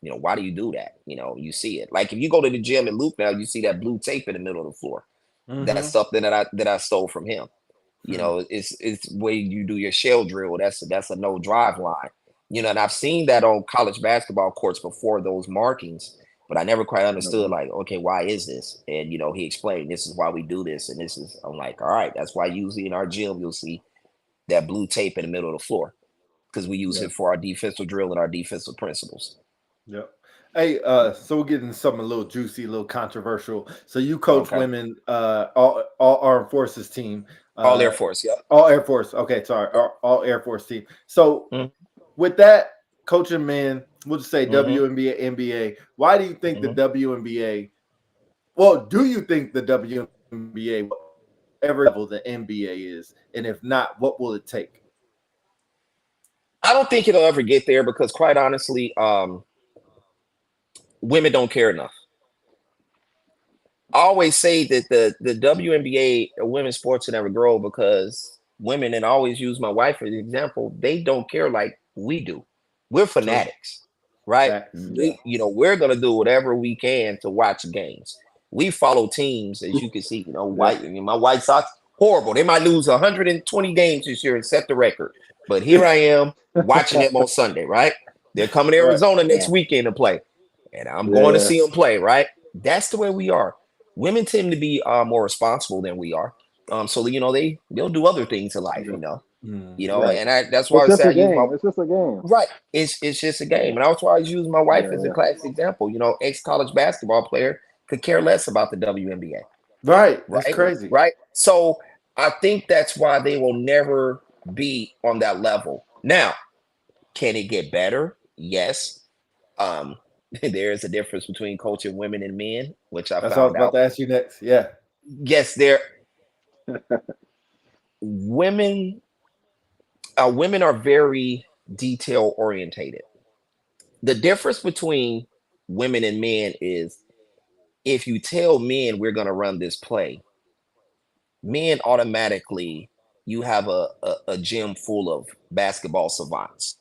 why do you do that? You see it. Like if you go to the gym at Luke now, you see that blue tape in the middle of the floor. Mm-hmm. That's something that I stole from him. It's where you do your shell drill. That's a no drive line. And I've seen that on college basketball courts before, those markings, but I never quite understood, like, okay, why is this? And, he explained, this is why we do this. And I'm like, all right, that's why usually in our gym, you'll see that blue tape in the middle of the floor, because we use it for our defensive drill and our defensive principles. Yep. Hey, so we'll get into something a little juicy, a little controversial. So you coach women, all Armed Forces team. All Air Force, yeah. All Air Force. Okay, sorry. All Air Force team. So with that, coaching men, we'll just say WNBA, NBA. Why do you think the WNBA? Well, do you think the WNBA will ever level the NBA is? And if not, what will it take? I don't think it'll ever get there, because quite honestly, women don't care enough. I always say that the WNBA, women's sports, will never grow because women, and I always use my wife as an example, they don't care like we do. We're fanatics, right? We're going to do whatever we can to watch games. We follow teams, as you can see, my White Sox, horrible. They might lose 120 games this year and set the record. But here I am watching them on Sunday, right? They're coming to Arizona next weekend to play. And I'm going to see them play, right? That's the way we are. Women tend to be more responsible than we are. So they'll do other things in life, and that's why it's just a game. It's just a game, right? It's just a game, and that's why I use my wife as a classic example. Ex-college basketball player could care less about the WNBA. Right, that's crazy, right? So I think that's why they will never be on that level. Now, can it get better? Yes. There is a difference between coaching women and men, which I found out. That's what I was about to ask you next. Yeah. Yes, women are very detail orientated. The difference between women and men is, if you tell men we're going to run this play, men automatically, you have a gym full of basketball savants.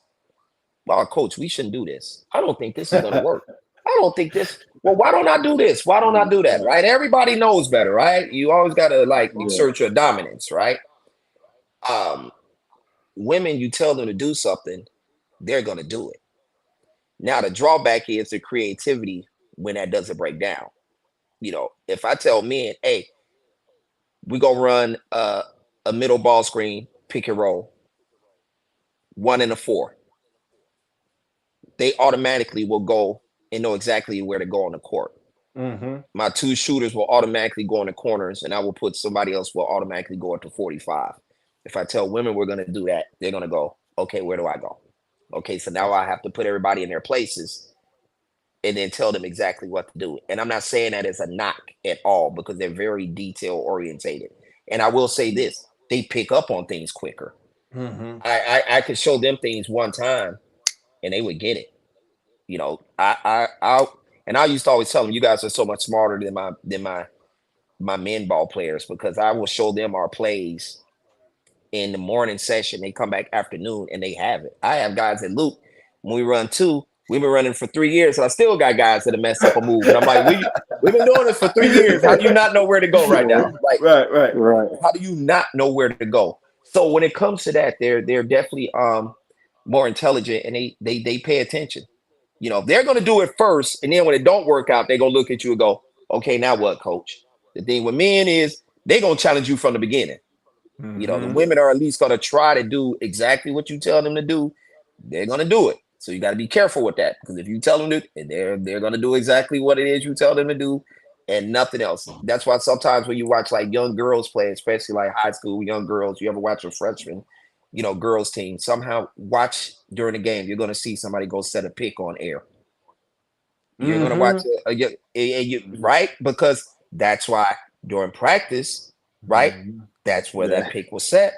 Well, coach, we shouldn't do this. I don't think this is going to work. I don't think this. Well, why don't I do this? Why don't I do that? Right? Everybody knows better, right? You always got to exert your dominance, right? Women, you tell them to do something, they're going to do it. Now, the drawback is the creativity when that doesn't break down. If I tell men, hey, we're going to run a middle ball screen, pick and roll, 1 and a 4. They automatically will go and know exactly where to go on the court. My 2 shooters will automatically go in the corners, and I will put somebody else will automatically go up to 45. If I tell women we're going to do that, they're going to go, okay, where do I go? Okay, so now I have to put everybody in their places and then tell them exactly what to do. And I'm not saying that as a knock at all, because they're very detail orientated. And I will say this, they pick up on things quicker. I could show them things one time and they would get it. I used to always tell them, you guys are so much smarter than my men ball players, because I will show them our plays in the morning session. They come back afternoon and they have it. I have guys at Luke, when we run 2, we've been running for 3 years, and I still got guys that have messed up a move. And I'm like, we've been doing this for 3 years. How do you not know where to go right now? Like, right. How do you not know where to go? So when it comes to that, they're definitely more intelligent, and they pay attention. They're going to do it first, and then when it don't work out, they're going to look at you and go, okay, now what, coach? The thing with men is they're going to challenge you from the beginning. The women are at least going to try to do exactly what you tell them to do. They're going to do it. So you got to be careful with that, because if you tell them to, they're going to do exactly what it is you tell them to do and nothing else. That's why sometimes when you watch like young girls play, especially like high school young girls, you ever watch a freshman, girls team, somehow watch during the game, you're going to see somebody go set a pick on air. You're going to watch it, right? Because that's why during practice, right? That's where that pick was set.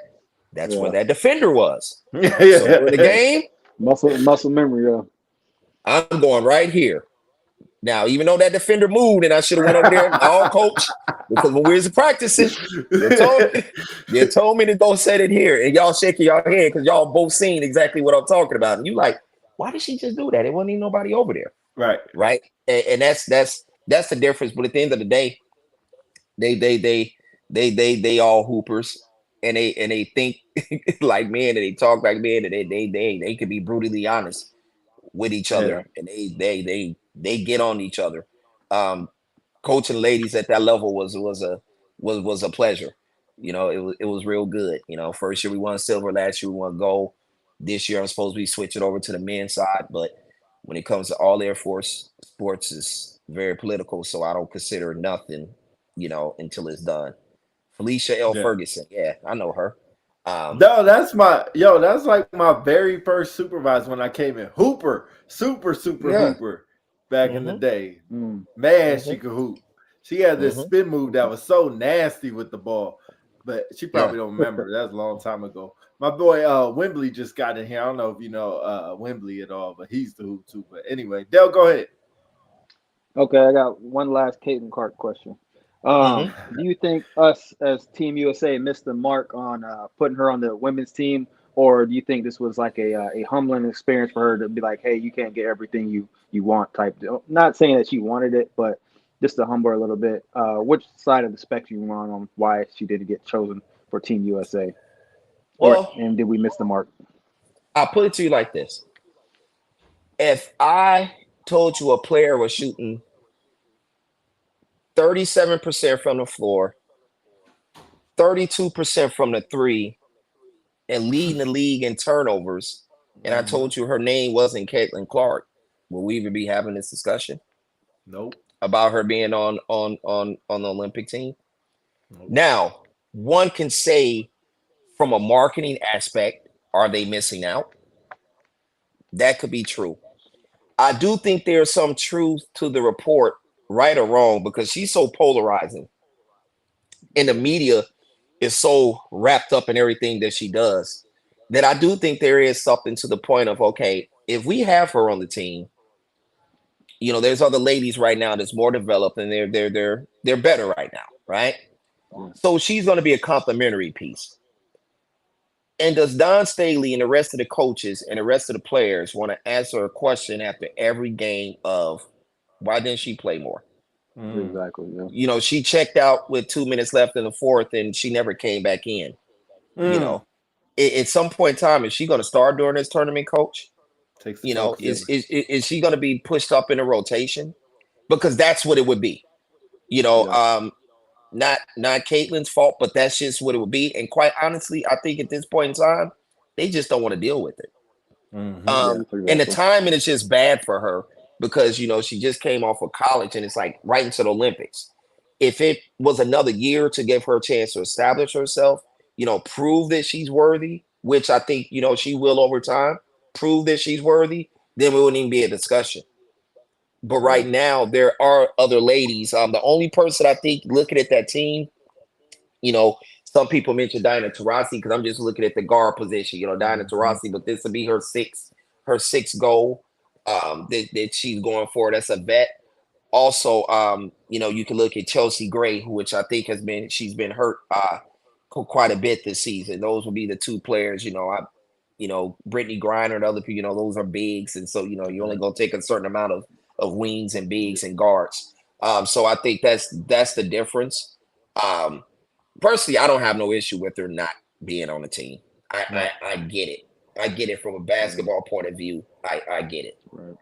That's where that defender was. Yeah. So in the game, Muscle memory, yeah. I'm going right here. Now, even though that defender moved and I should have went over there, no, coach, because when we was practicing, you told me to go set it here, and y'all shaking your head because y'all both seen exactly what I'm talking about. And you like, why did she just do that? It wasn't even nobody over there. Right. And that's the difference. But at the end of the day, they all hoopers, and they think like men, and they talk like men, and they can be brutally honest with each other, and they get on each other. Coaching ladies at that level was a pleasure. You know, it was real good. You know, first year we won silver, last year we won gold. This year I'm supposed to be switching over to the men's side, but when it comes to all Air Force sports, is very political, so I don't consider nothing, you know, until it's done. Felicia L. Ferguson, yeah, I know her. No, that's like my very first supervisor when I came in. Hooper, super hooper back in the day. Man, she could hoop. She had this spin move that was so nasty with the ball, but she probably don't remember. That was a long time ago. My boy Wembley just got in here. I don't know if you know Wembley at all, but he's the hoop too. But anyway, Dale, go ahead. Okay, I got one last Caitlin Clark question. Do you think us as Team USA missed the mark on putting her on the women's team, or do you think this was like a humbling experience for her to be like, hey, you can't get everything you want type deal? Not saying that she wanted it, but just to humble her a little bit. Which side of the spectrum you on why she didn't get chosen for Team USA? And did we miss the mark? I'll put it to you like this. If I told you a player was shooting 37% from the floor, 32% from the three, and leading the league in turnovers, and I told you her name wasn't Caitlin Clark, will we even be having this discussion? Nope. About her being on the Olympic team? Nope. Now, one can say from a marketing aspect, are they missing out? That could be true. I do think there's some truth to the report, right or wrong, because she's so polarizing. And the media is so wrapped up in everything that she does that I do think there is something to the point of, okay, if we have her on the team, you know, there's other ladies right now that's more developed and they're better right now, right? So she's going to be a complimentary piece. And does Don Staley and the rest of the coaches and the rest of the players want to answer a question after every game of why didn't she play more? Exactly. Yeah. You know, she checked out with 2 minutes left in the fourth and she never came back in. You know, at some point in time, is she going to start during this tournament, coach? You know, is she going to be pushed up in a rotation? Because that's what it would be. You know, not Caitlin's fault, but that's just what it would be. And quite honestly, I think at this point in time, they just don't want to deal with it. And the timing is just bad for her because, you know, she just came off of college and it's like right into the Olympics. If it was another year to give her a chance to establish herself, you know, prove that she's worthy, which I think, you know, she will over time, prove that she's worthy, then we wouldn't even be a discussion. But right now, there are other ladies. The only person I think looking at that team, you know, some people mention Diana Taurasi because I'm just looking at the guard position. You know, Diana Taurasi, but this will be her sixth goal that she's going for. That's a vet. Also, you know, you can look at Chelsea Gray, which I think she's been hurt quite a bit this season. Those will be the two players. You know, Brittany Griner and other people. You know, those are bigs, and so you know, you're only going to take a certain amount of wings and bigs and guards. So I think that's the difference. Personally, I don't have no issue with her not being on the team. I get it. I get it from a basketball point of view. I get it. Right.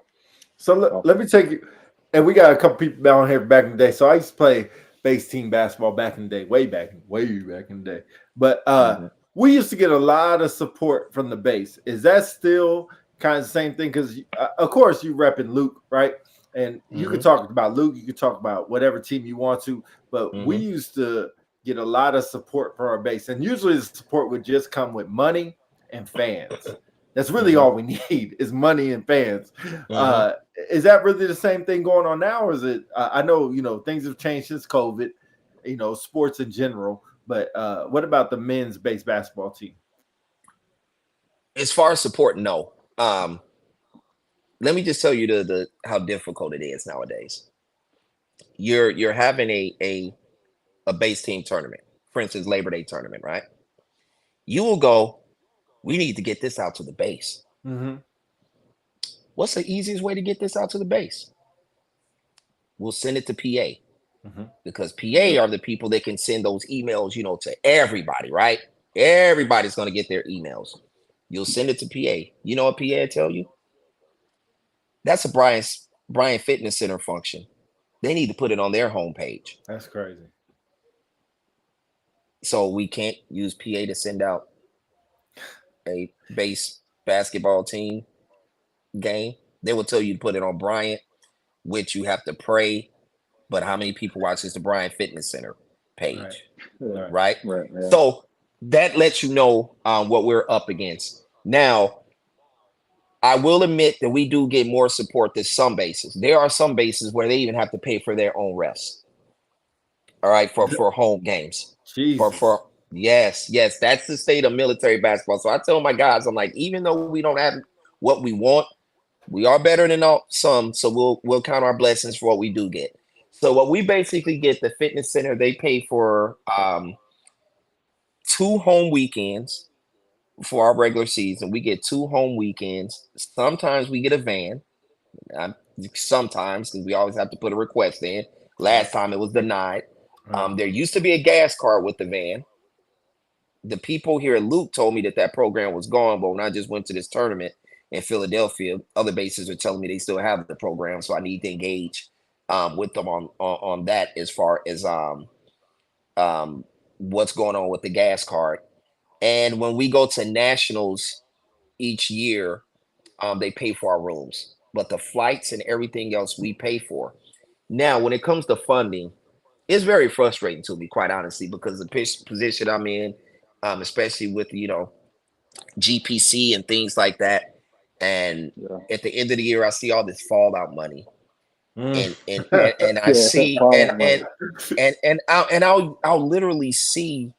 So let me take you, and we got a couple people down here back in the day. So I used to play base team basketball back in the day, way back in the day. But we used to get a lot of support from the base. Is that still kind of the same thing? Because of course you repping Luke, right? And you can talk about Luke, you can talk about whatever team you want to, but we used to get a lot of support from our base. And usually the support would just come with money and fans. That's really all we need is money and fans. Is that really the same thing going on now? Or is it, I know, you know, things have changed since COVID, you know, sports in general, but what about the men's base basketball team? As far as support, no. Let me just tell you the how difficult it is nowadays. You're having a base team tournament, for instance, Labor Day tournament, right? You will go, we need to get this out to the base. Mm-hmm. What's the easiest way to get this out to the base? We'll send it to PA. Because PA are the people that can send those emails, to everybody, right? Everybody's going to get their emails. You'll send it to PA. You know what PA tell you? That's a Brian Fitness Center function. They need to put it on their homepage. That's crazy. So we can't use PA to send out a base basketball team game. They will tell you to put it on Bryant, which you have to pray. But how many people watches the Brian Fitness Center page? Right? Yeah. So that lets you know what we're up against. Now, I will admit that we do get more support than some bases. There are some bases where they even have to pay for their own refs. All right, for home games. For yes, that's the state of military basketball. So I tell my guys, I'm like, even though we don't have what we want, we are better than some. So we'll count our blessings for what we do get. So what we basically get, the fitness center, they pay for 2 home weekends for our regular season. We get 2 home weekends. Sometimes we get a van. Sometimes, because we always have to put a request in. Last time it was denied. There used to be a gas card with the van. The people here at Luke told me that program was gone, but when I just went to this tournament in Philadelphia, other bases are telling me they still have the program, so I need to engage with them on that as far as what's going on with the gas card. And when we go to nationals each year, they pay for our rooms, but the flights and everything else we pay for. Now, when it comes to funding, it's very frustrating to me, quite honestly, because the position I'm in, especially with GPC and things like that, and at the end of the year, I see all this fallout money. And I see I'll literally see,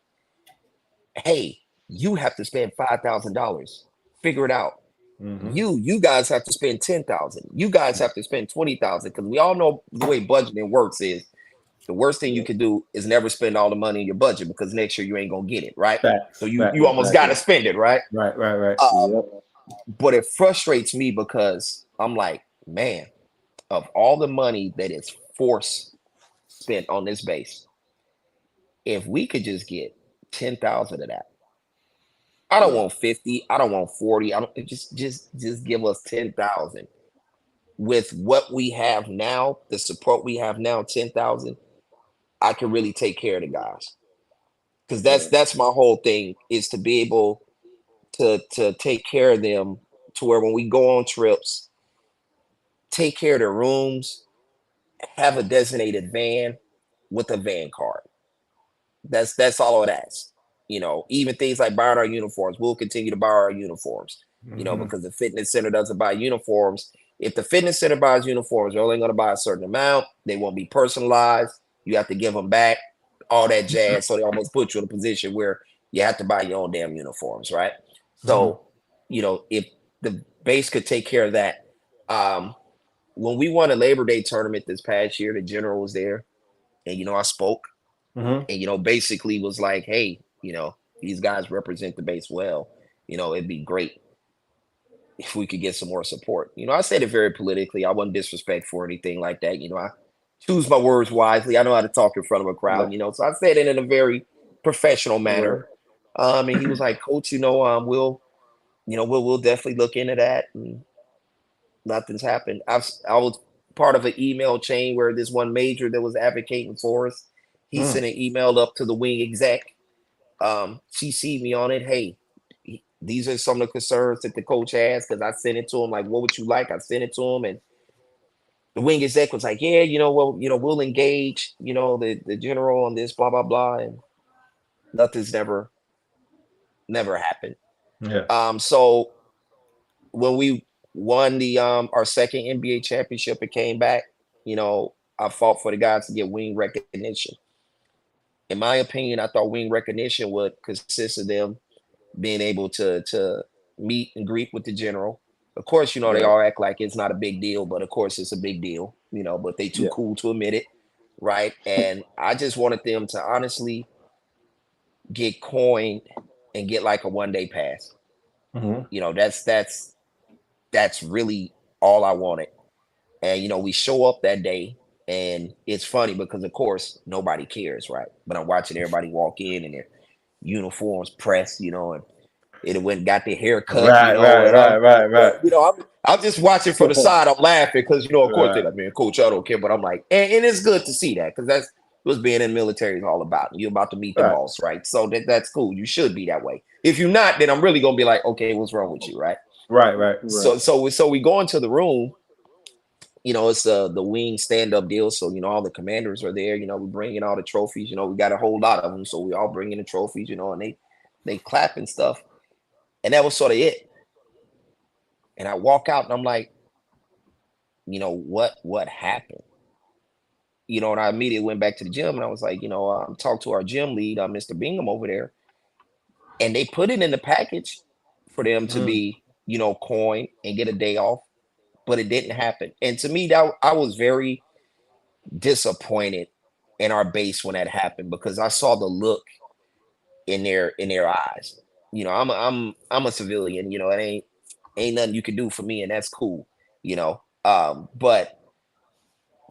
hey, you have to spend $5,000. Figure it out. You guys have to spend $10,000. You guys have to spend $20,000, because we all know the way budgeting works is the worst thing you can do is never spend all the money in your budget, because next year you ain't gonna get it, right? So you almost got to spend it, right? Right. But it frustrates me because I'm like, man, of all the money that is forced spent on this base, if we could just get 10,000 of that, I don't want 50, I don't want 40, I don't just give us 10,000. With what we have now, the support we have now, 10,000, I can really take care of the guys. Because that's my whole thing, is to be able to take care of them, to where when we go on trips, take care of their rooms, have a designated van with a van card. That's all it asks. Even things like buying our uniforms, we'll continue to buy our uniforms, because the fitness center doesn't buy uniforms. If the fitness center buys uniforms, they're only going to buy a certain amount. They won't be personalized. You have to give them back, all that jazz. So they almost put you in a position where you have to buy your own damn uniforms, right? So, if the base could take care of that. When we won a Labor Day tournament this past year, the general was there, and I spoke, and basically was like, hey, these guys represent the base well. It'd be great if we could get some more support. I said it very politically. I wasn't disrespectful or anything like that. I choose my words wisely. I know how to talk in front of a crowd. So I said it in a very professional manner. And he was like, Coach, we'll definitely look into that. And nothing's happened. I was part of an email chain where this one major that was advocating for us, he sent an email up to the wing exec. CC'd me on it. Hey, these are some of the concerns that the coach has, because I sent it to him. Like, what would you like? I sent it to him, and the wing exec was like, yeah, we'll engage, the general on this, blah, blah, blah. And nothing's never happened. Yeah. So when we won the our second NBA championship, it came back, I fought for the guys to get wing recognition. In my opinion, I thought wing recognition would consist of them being able to meet and greet with the general. Of course, you know, they all act like it's not a big deal, but of course it's a big deal, you know, but they too cool to admit it, right? And I just wanted them to honestly get coined and get like a 1-day pass. You know, that's really all I wanted. And, you know, we show up that day, and it's funny because, of course, nobody cares, right? But I'm watching everybody walk in and their uniforms pressed, you know, and it went and got their hair cut, right. You know, I'm just watching from the side. I'm laughing because, you know, of course, they're like, man, coach, I don't care. But I'm like, and it's good to see that because that's what being in the military is all about. You're about to meet the boss, right? So that's cool. You should be that way. If you're not, then I'm really going to be like, okay, what's wrong with you, right? Right. So we go into the room. You know, it's the wing stand-up deal. So, you know, all the commanders are there. You know, we bring in all the trophies. You know, we got a whole lot of them. So we all bring in the trophies, you know, and they clap and stuff. And that was sort of it. And I walk out and I'm like, you know, what happened? You know, and I immediately went back to the gym and I was like, you know, talked to our gym lead, Mr. Bingham over there. And they put it in the package for them to be, you know, coined and get a day off. But it didn't happen. And to me, that I was very disappointed in our base when that happened because I saw the look in their eyes. You know, I'm a civilian, you know, it ain't nothing you can do for me, and that's cool, you know. But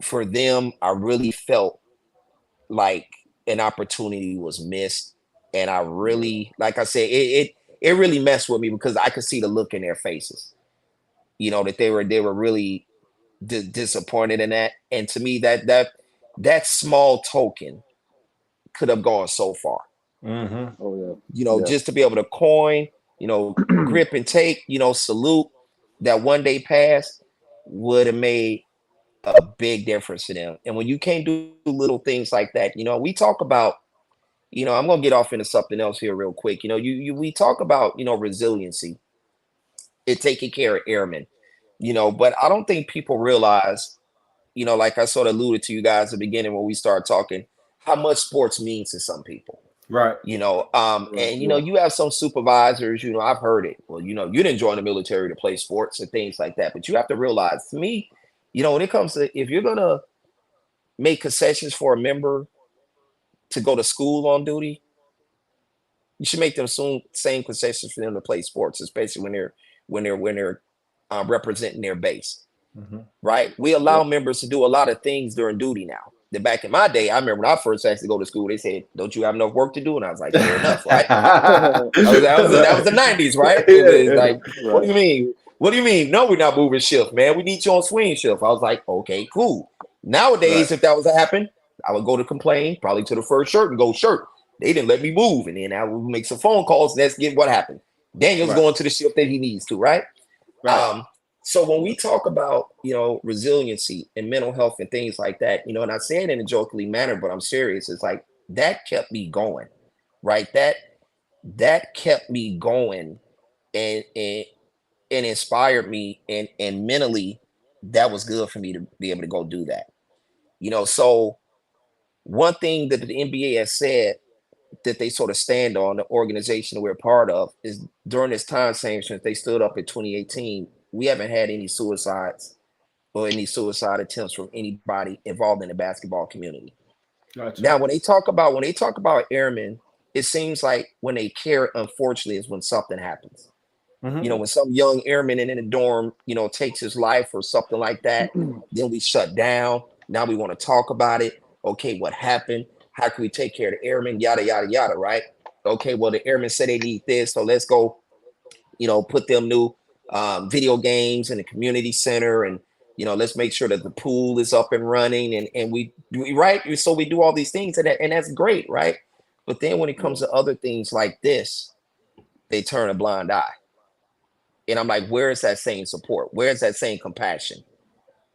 for them, I really felt like an opportunity was missed. And I really, like I said, it really messed with me because I could see the look in their faces. You know, that they were really disappointed in that. And to me, that small token could have gone so far. You know, just to be able to coin, you know, grip and take, you know, salute, that 1-day pass would have made a big difference to them. And when you can't do little things like that, you know, we talk about, you know, I'm gonna get off into something else here real quick. You know, we talk about, you know, resiliency. It taking care of airmen, you know, but I don't think people realize, you know, like I sort of alluded to you guys at the beginning when we started talking, how much sports means to some people. Right. You know, and you know, you have some supervisors, you know, I've heard it. Well, you know, you didn't join the military to play sports and things like that. But you have to realize, to me, you know, when it comes to if you're gonna make concessions for a member to go to school on duty, you should make them same concessions for them to play sports, especially when they're representing their base. Right? We allow members to do a lot of things during duty now. That back in my day, I remember when I first had to go to school, they said, "Don't you have enough work to do?" And I was like, "Fair enough, right?" that was the 90s, right? It was like, what do you mean? What do you mean? No, we're not moving shift, man. We need you on swing shift. I was like, okay, cool. Nowadays, if that was to happen, I would go to complain, probably to the first shirt and go, "Shirt, they didn't let me move." And then I would make some phone calls and let's get what happened. Daniel's going to the shift that he needs to, right? So when we talk about, you know, resiliency and mental health and things like that, you know, and I say it in a jokingly manner, but I'm serious. It's like that kept me going, right? That kept me going and inspired me, and mentally that was good for me to be able to go do that. You know, so one thing that the NBA has said that they sort of stand on, the organization that we're part of, is during this time frame since they stood up in 2018, we haven't had any suicides or any suicide attempts from anybody involved in the basketball community. Gotcha. Now, when they talk about airmen, it seems like when they care, unfortunately, is when something happens. You know, when some young airman in a dorm, you know, takes his life or something like that, then we shut down. Now we want to talk about it. Okay, what happened? How can we take care of the airmen? Yada, yada, yada, right? Okay, well, the airmen said they need this, so let's go, you know, put them new video games in the community center, and, you know, let's make sure that the pool is up and running, and we right. So we do all these things, and that's great, right? But then when it comes to other things like this, they turn a blind eye. And I'm like, where is that same support? Where is that same compassion?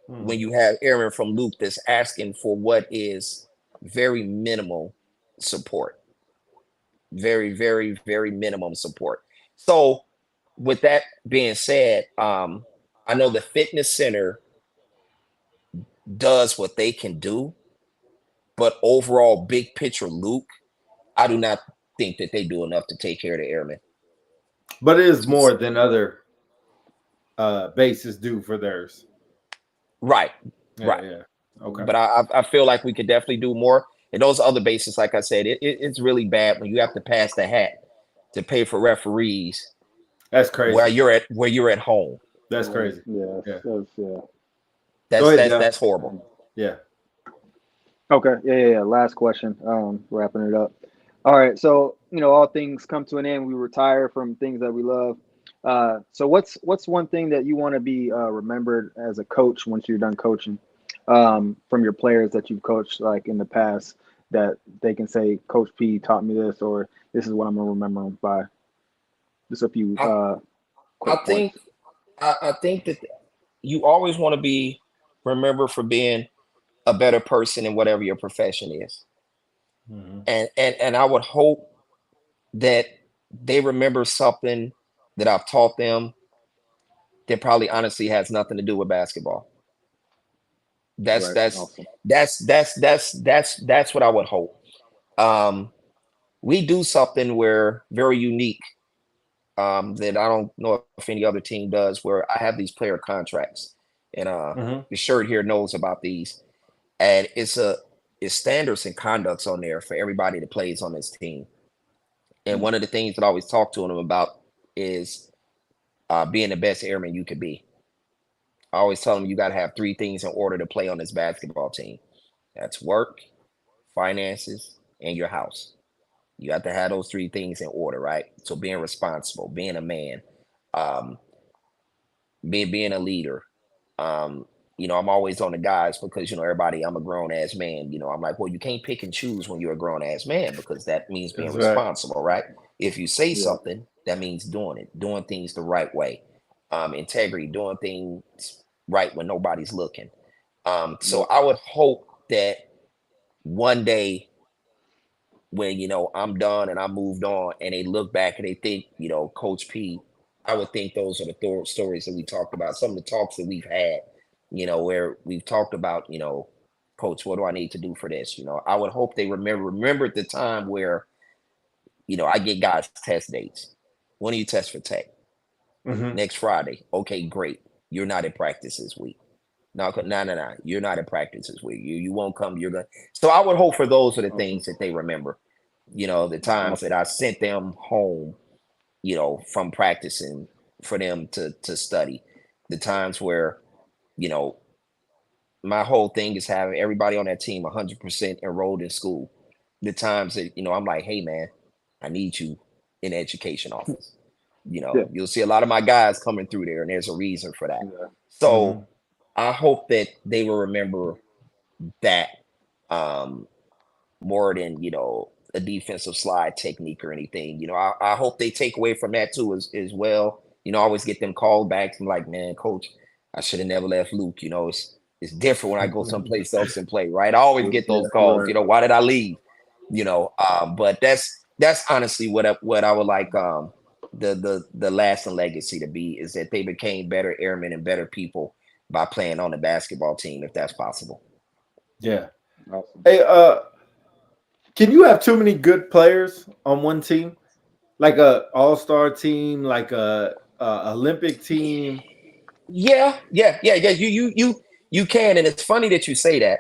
When you have airmen from Luke that's asking for what is very minimal support. Very, very, very minimum support. So with that being said, I know the fitness center does what they can do, but overall, big picture, Luke, I do not think that they do enough to take care of the airmen. But it is more than other bases do for theirs. Right. Yeah, right. Yeah. Okay. But I feel like we could definitely do more. And those other bases, like I said, it's really bad when you have to pass the hat to pay for referees That's crazy. where you're at home. That's crazy. Yeah. That's horrible. Yeah. Okay. Yeah. Last question. Wrapping it up. All right. So, all things come to an end. We retire from things that we love. So what's one thing that you want to be remembered as a coach once you're done coaching, from your players that you've coached like in the past, that they can say, Coach P taught me this, or this is what I'm gonna remember him by? Just a few. I think that you always want to be remembered for being a better person in whatever your profession is. Mhm. And I would hope that they remember something that I've taught them that probably honestly has nothing to do with basketball. That's Awesome. that's what I would hope. We do something where very unique, that I don't know if any other team does, where I have these player contracts, and the shirt here knows about these, and it's standards and conducts on there for everybody that plays on this team. And one of the things that I always talk to them about is being the best airman you could be. I always tell them you got to have 3 things in order to play on this basketball team. That's work, finances, and your house. You have to have those 3 things in order, right? So being responsible, being a man, being a leader. I'm always on the guys because, everybody, I'm a grown ass man. I'm like, well, you can't pick and choose when you're a grown ass man, because that means being That's right. responsible, right? If you say something, that means doing things the right way. Integrity, doing things right when nobody's looking. So I would hope that one day when, I'm done and I moved on and they look back and they think, Coach P, I would think those are the stories that we talked about, some of the talks that we've had, where we've talked about, Coach, what do I need to do for this? I would hope they remember the time where, I get guys test dates. When do you test for tech? Next Friday. Okay, great. You're not in practice this week. No. You're not in practice this week. You won't come. You're going. So I would hope for those are the things that they remember. The times that I sent them home, from practicing for them to study. The times where, my whole thing is having everybody on that team 100% enrolled in school. The times that, I'm like, hey man, I need you in the education office. You'll see a lot of my guys coming through there, and there's a reason for that. Yeah. So I hope that they will remember that, more than, a defensive slide technique or anything. I hope they take away from that too as well. I always get them called back from like, man, Coach, I should have never left Luke. It's different when I go someplace else and play, right? I always get those calls, right. Why did I leave? But that's honestly what I would like the lasting legacy to be, is that they became better airmen and better people by playing on the basketball team, if that's possible. Yeah. Awesome. Hey, can you have too many good players on one team? Like a all-star team, like a Olympic team? Yeah. You can, and it's funny that you say that,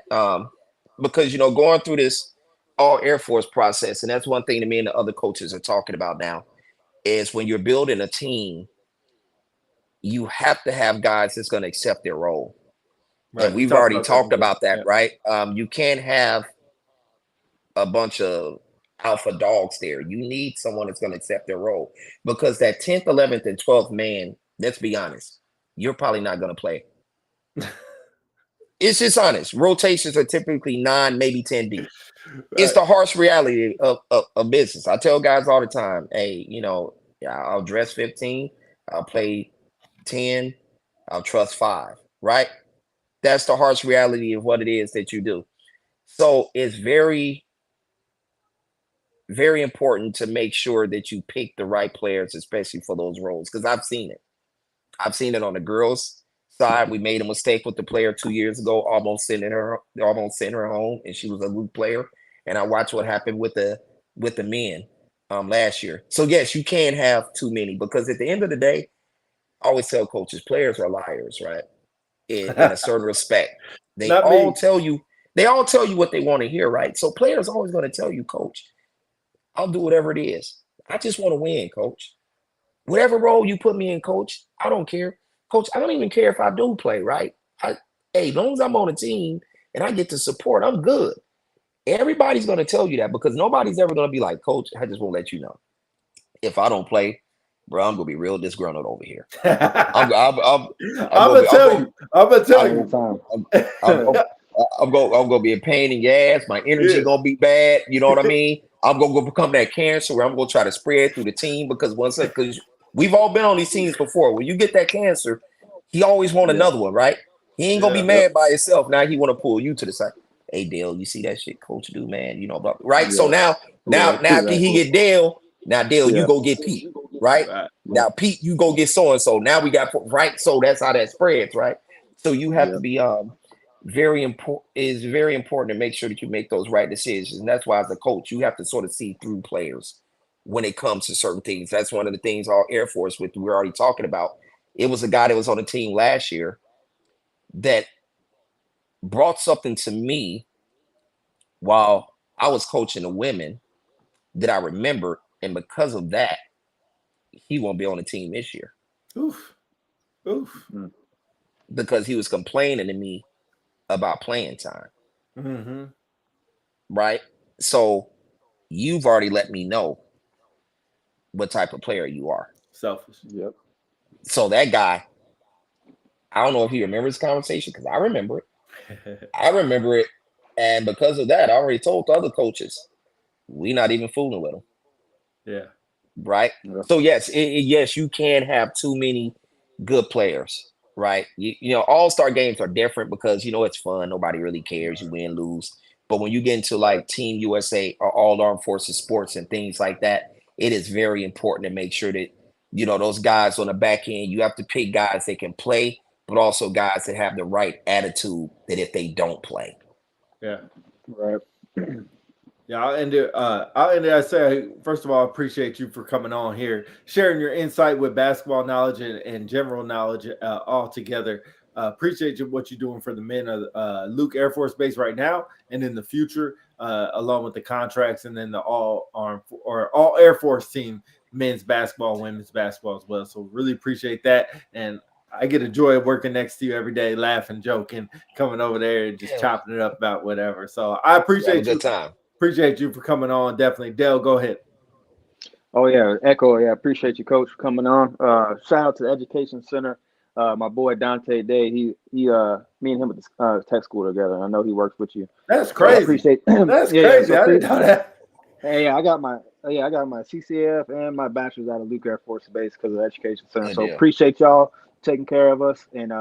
because going through this all Air Force process, and that's one thing that me and the other coaches are talking about now, is when you're building a team, you have to have guys that's going to accept their role. Right. And we've already talked about that, right? You can't have a bunch of alpha dogs there. You need someone that's going to accept their role, because that 10th, 11th, and 12th man, let's be honest, you're probably not going to play. It's just honest. Rotations are typically 9, maybe 10 deep. Right. It's the harsh reality of business. I tell guys all the time, hey, I'll dress 15, I'll play 10, I'll trust 5, right? That's the harsh reality of what it is that you do. So it's very, very important to make sure that you pick the right players, especially for those roles, because I've seen it. I've seen it on the girls' side. We made a mistake with the player 2 years ago, almost sending her home, and she was a Luke player. And I watched what happened with the men. last year. So yes, you can't have too many because at the end of the day, I always tell coaches, players are liars, right? In a certain respect. They Not all me. tell you what they want to hear, right? So players are always going to tell you, coach, I'll do whatever it is. I just want to win, coach. Whatever role you put me in, coach, I don't care. Coach, I don't even care if I do play, right? As long as I'm on a team and I get to support, I'm good. Everybody's going to tell you that because nobody's ever going to be like, coach, I just won't let you know. If I don't play, bro, I'm going to be real disgruntled over here. I'm gonna tell you. I'm gonna be a pain in your ass. My energy gonna be bad. You know what I mean? I'm gonna go become that cancer where I'm gonna try to spread through the team because because we've all been on these teams before. When you get that cancer, he always want another one, right? He ain't gonna be mad by himself. Now he want to pull you to the side. Hey Dale, you see that shit coach do, man? You know about right? Yeah. So now after he get Dale, you go get Pete, right? Now Pete, you go get so and so. Now we got right. So that's how that spreads, right? So you have to be very important. It's very important to make sure that you make those right decisions, and that's why as a coach, you have to sort of see through players when it comes to certain things. That's one of the things our Air Force we're already talking about. It was a guy that was on the team last year that brought something to me while I was coaching the women that I remembered, and because of that, he won't be on the team this year. Oof. Because he was complaining to me about playing time. Mm-hmm. Right? So you've already let me know what type of player you are. Selfish. Yep. So that guy, I don't know if he remembers this conversation because I remember it. And because of that, I already told the other coaches, we're not even fooling with him. Yeah. Right? Yeah. So yes, yes, you can have too many good players. Right. You know, all-star games are different because, it's fun. Nobody really cares. You win, lose. But when you get into like Team USA or all armed forces sports and things like that, it is very important to make sure that, those guys on the back end, you have to pick guys that can play, but also guys that have the right attitude that if they don't play. Yeah. Right. Yeah, I'll end it. I say, first of all, I appreciate you for coming on here, sharing your insight with basketball knowledge and general knowledge all together. Appreciate what you're doing for the men of Luke Air Force Base right now and in the future, along with the contracts and then the all Air Force team, men's basketball, women's basketball as well. So really appreciate that. And I get a joy of working next to you every day, laughing, joking, coming over there and just chopping it up about whatever. So I appreciate you. Good time. Appreciate you for coming on. Definitely. Dale, go ahead. Oh, yeah. Echo. Yeah. Appreciate you, Coach, for coming on. Shout out to the Education Center. My boy, Dante Day, me and him went to tech school together. I know he works with you. That's crazy. So I appreciate That's crazy. I didn't know that. Hey, I got my CCF and my bachelor's out of Luke Air Force Base because of the Education Center. So appreciate y'all taking care of us and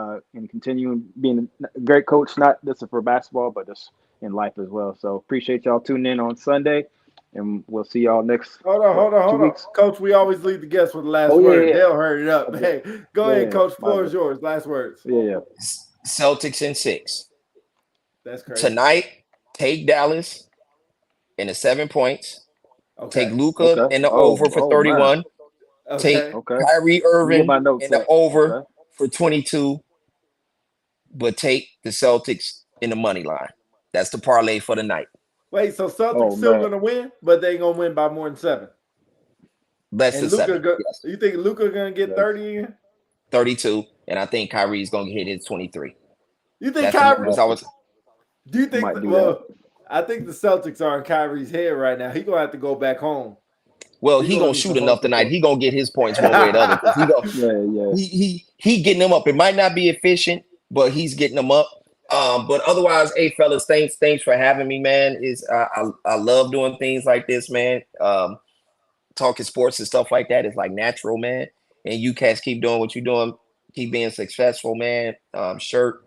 continuing being a great coach, not just for basketball, but just in life as well. So appreciate y'all tuning in on Sunday, and we'll see y'all next. Hold on, Coach. We always leave the guests with the last word. Yeah. Dale heard it up. Hey, go ahead, Coach. Floor is yours. Last words. Yeah. Celtics in 6. That's crazy. Tonight, take Dallas in the 7 points. Okay. Take Luka in the over for 31. Take Kyrie Irving in the over for 22. But take the Celtics in the money line. That's the parlay for the night. Wait, so Celtics still going to win, but they going to win by more than 7? Less than 7. Yes. You think Luka going to get 30 in? 32, and I think Kyrie's going to hit his 23. You think Kyrie? Do you think? I think the Celtics are in Kyrie's head right now. He's going to have to go back home. Well, he going to shoot enough tonight. He going to get his points one way or the other. He getting them up. It might not be efficient, but he's getting them up. But otherwise, hey fellas, thanks for having me, man. I love doing things like this, man. Talking sports and stuff like that is like natural, man. And you cats keep doing what you're doing, keep being successful, man. Shirt,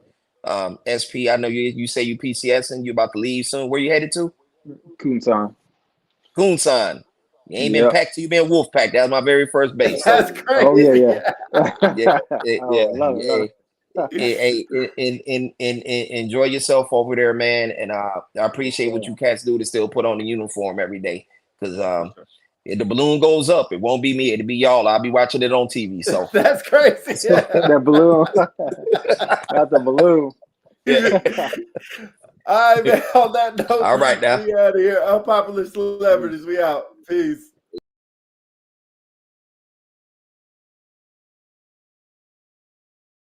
SP. I know you say you PCS and you about to leave soon. Where you headed to? Kunsan. You ain't been packed till you been wolf packed. That was my very first base. That's crazy. Oh yeah. Love it. Enjoy yourself over there, man. And I appreciate what you cats do to still put on the uniform every day. Because If the balloon goes up, it won't be me. It'll be y'all. I'll be watching it on TV. So that's crazy. Yeah. That balloon. Not the balloon. All right, man. On that note, all right now. We out of here. Unpopular celebrities. We out. Peace.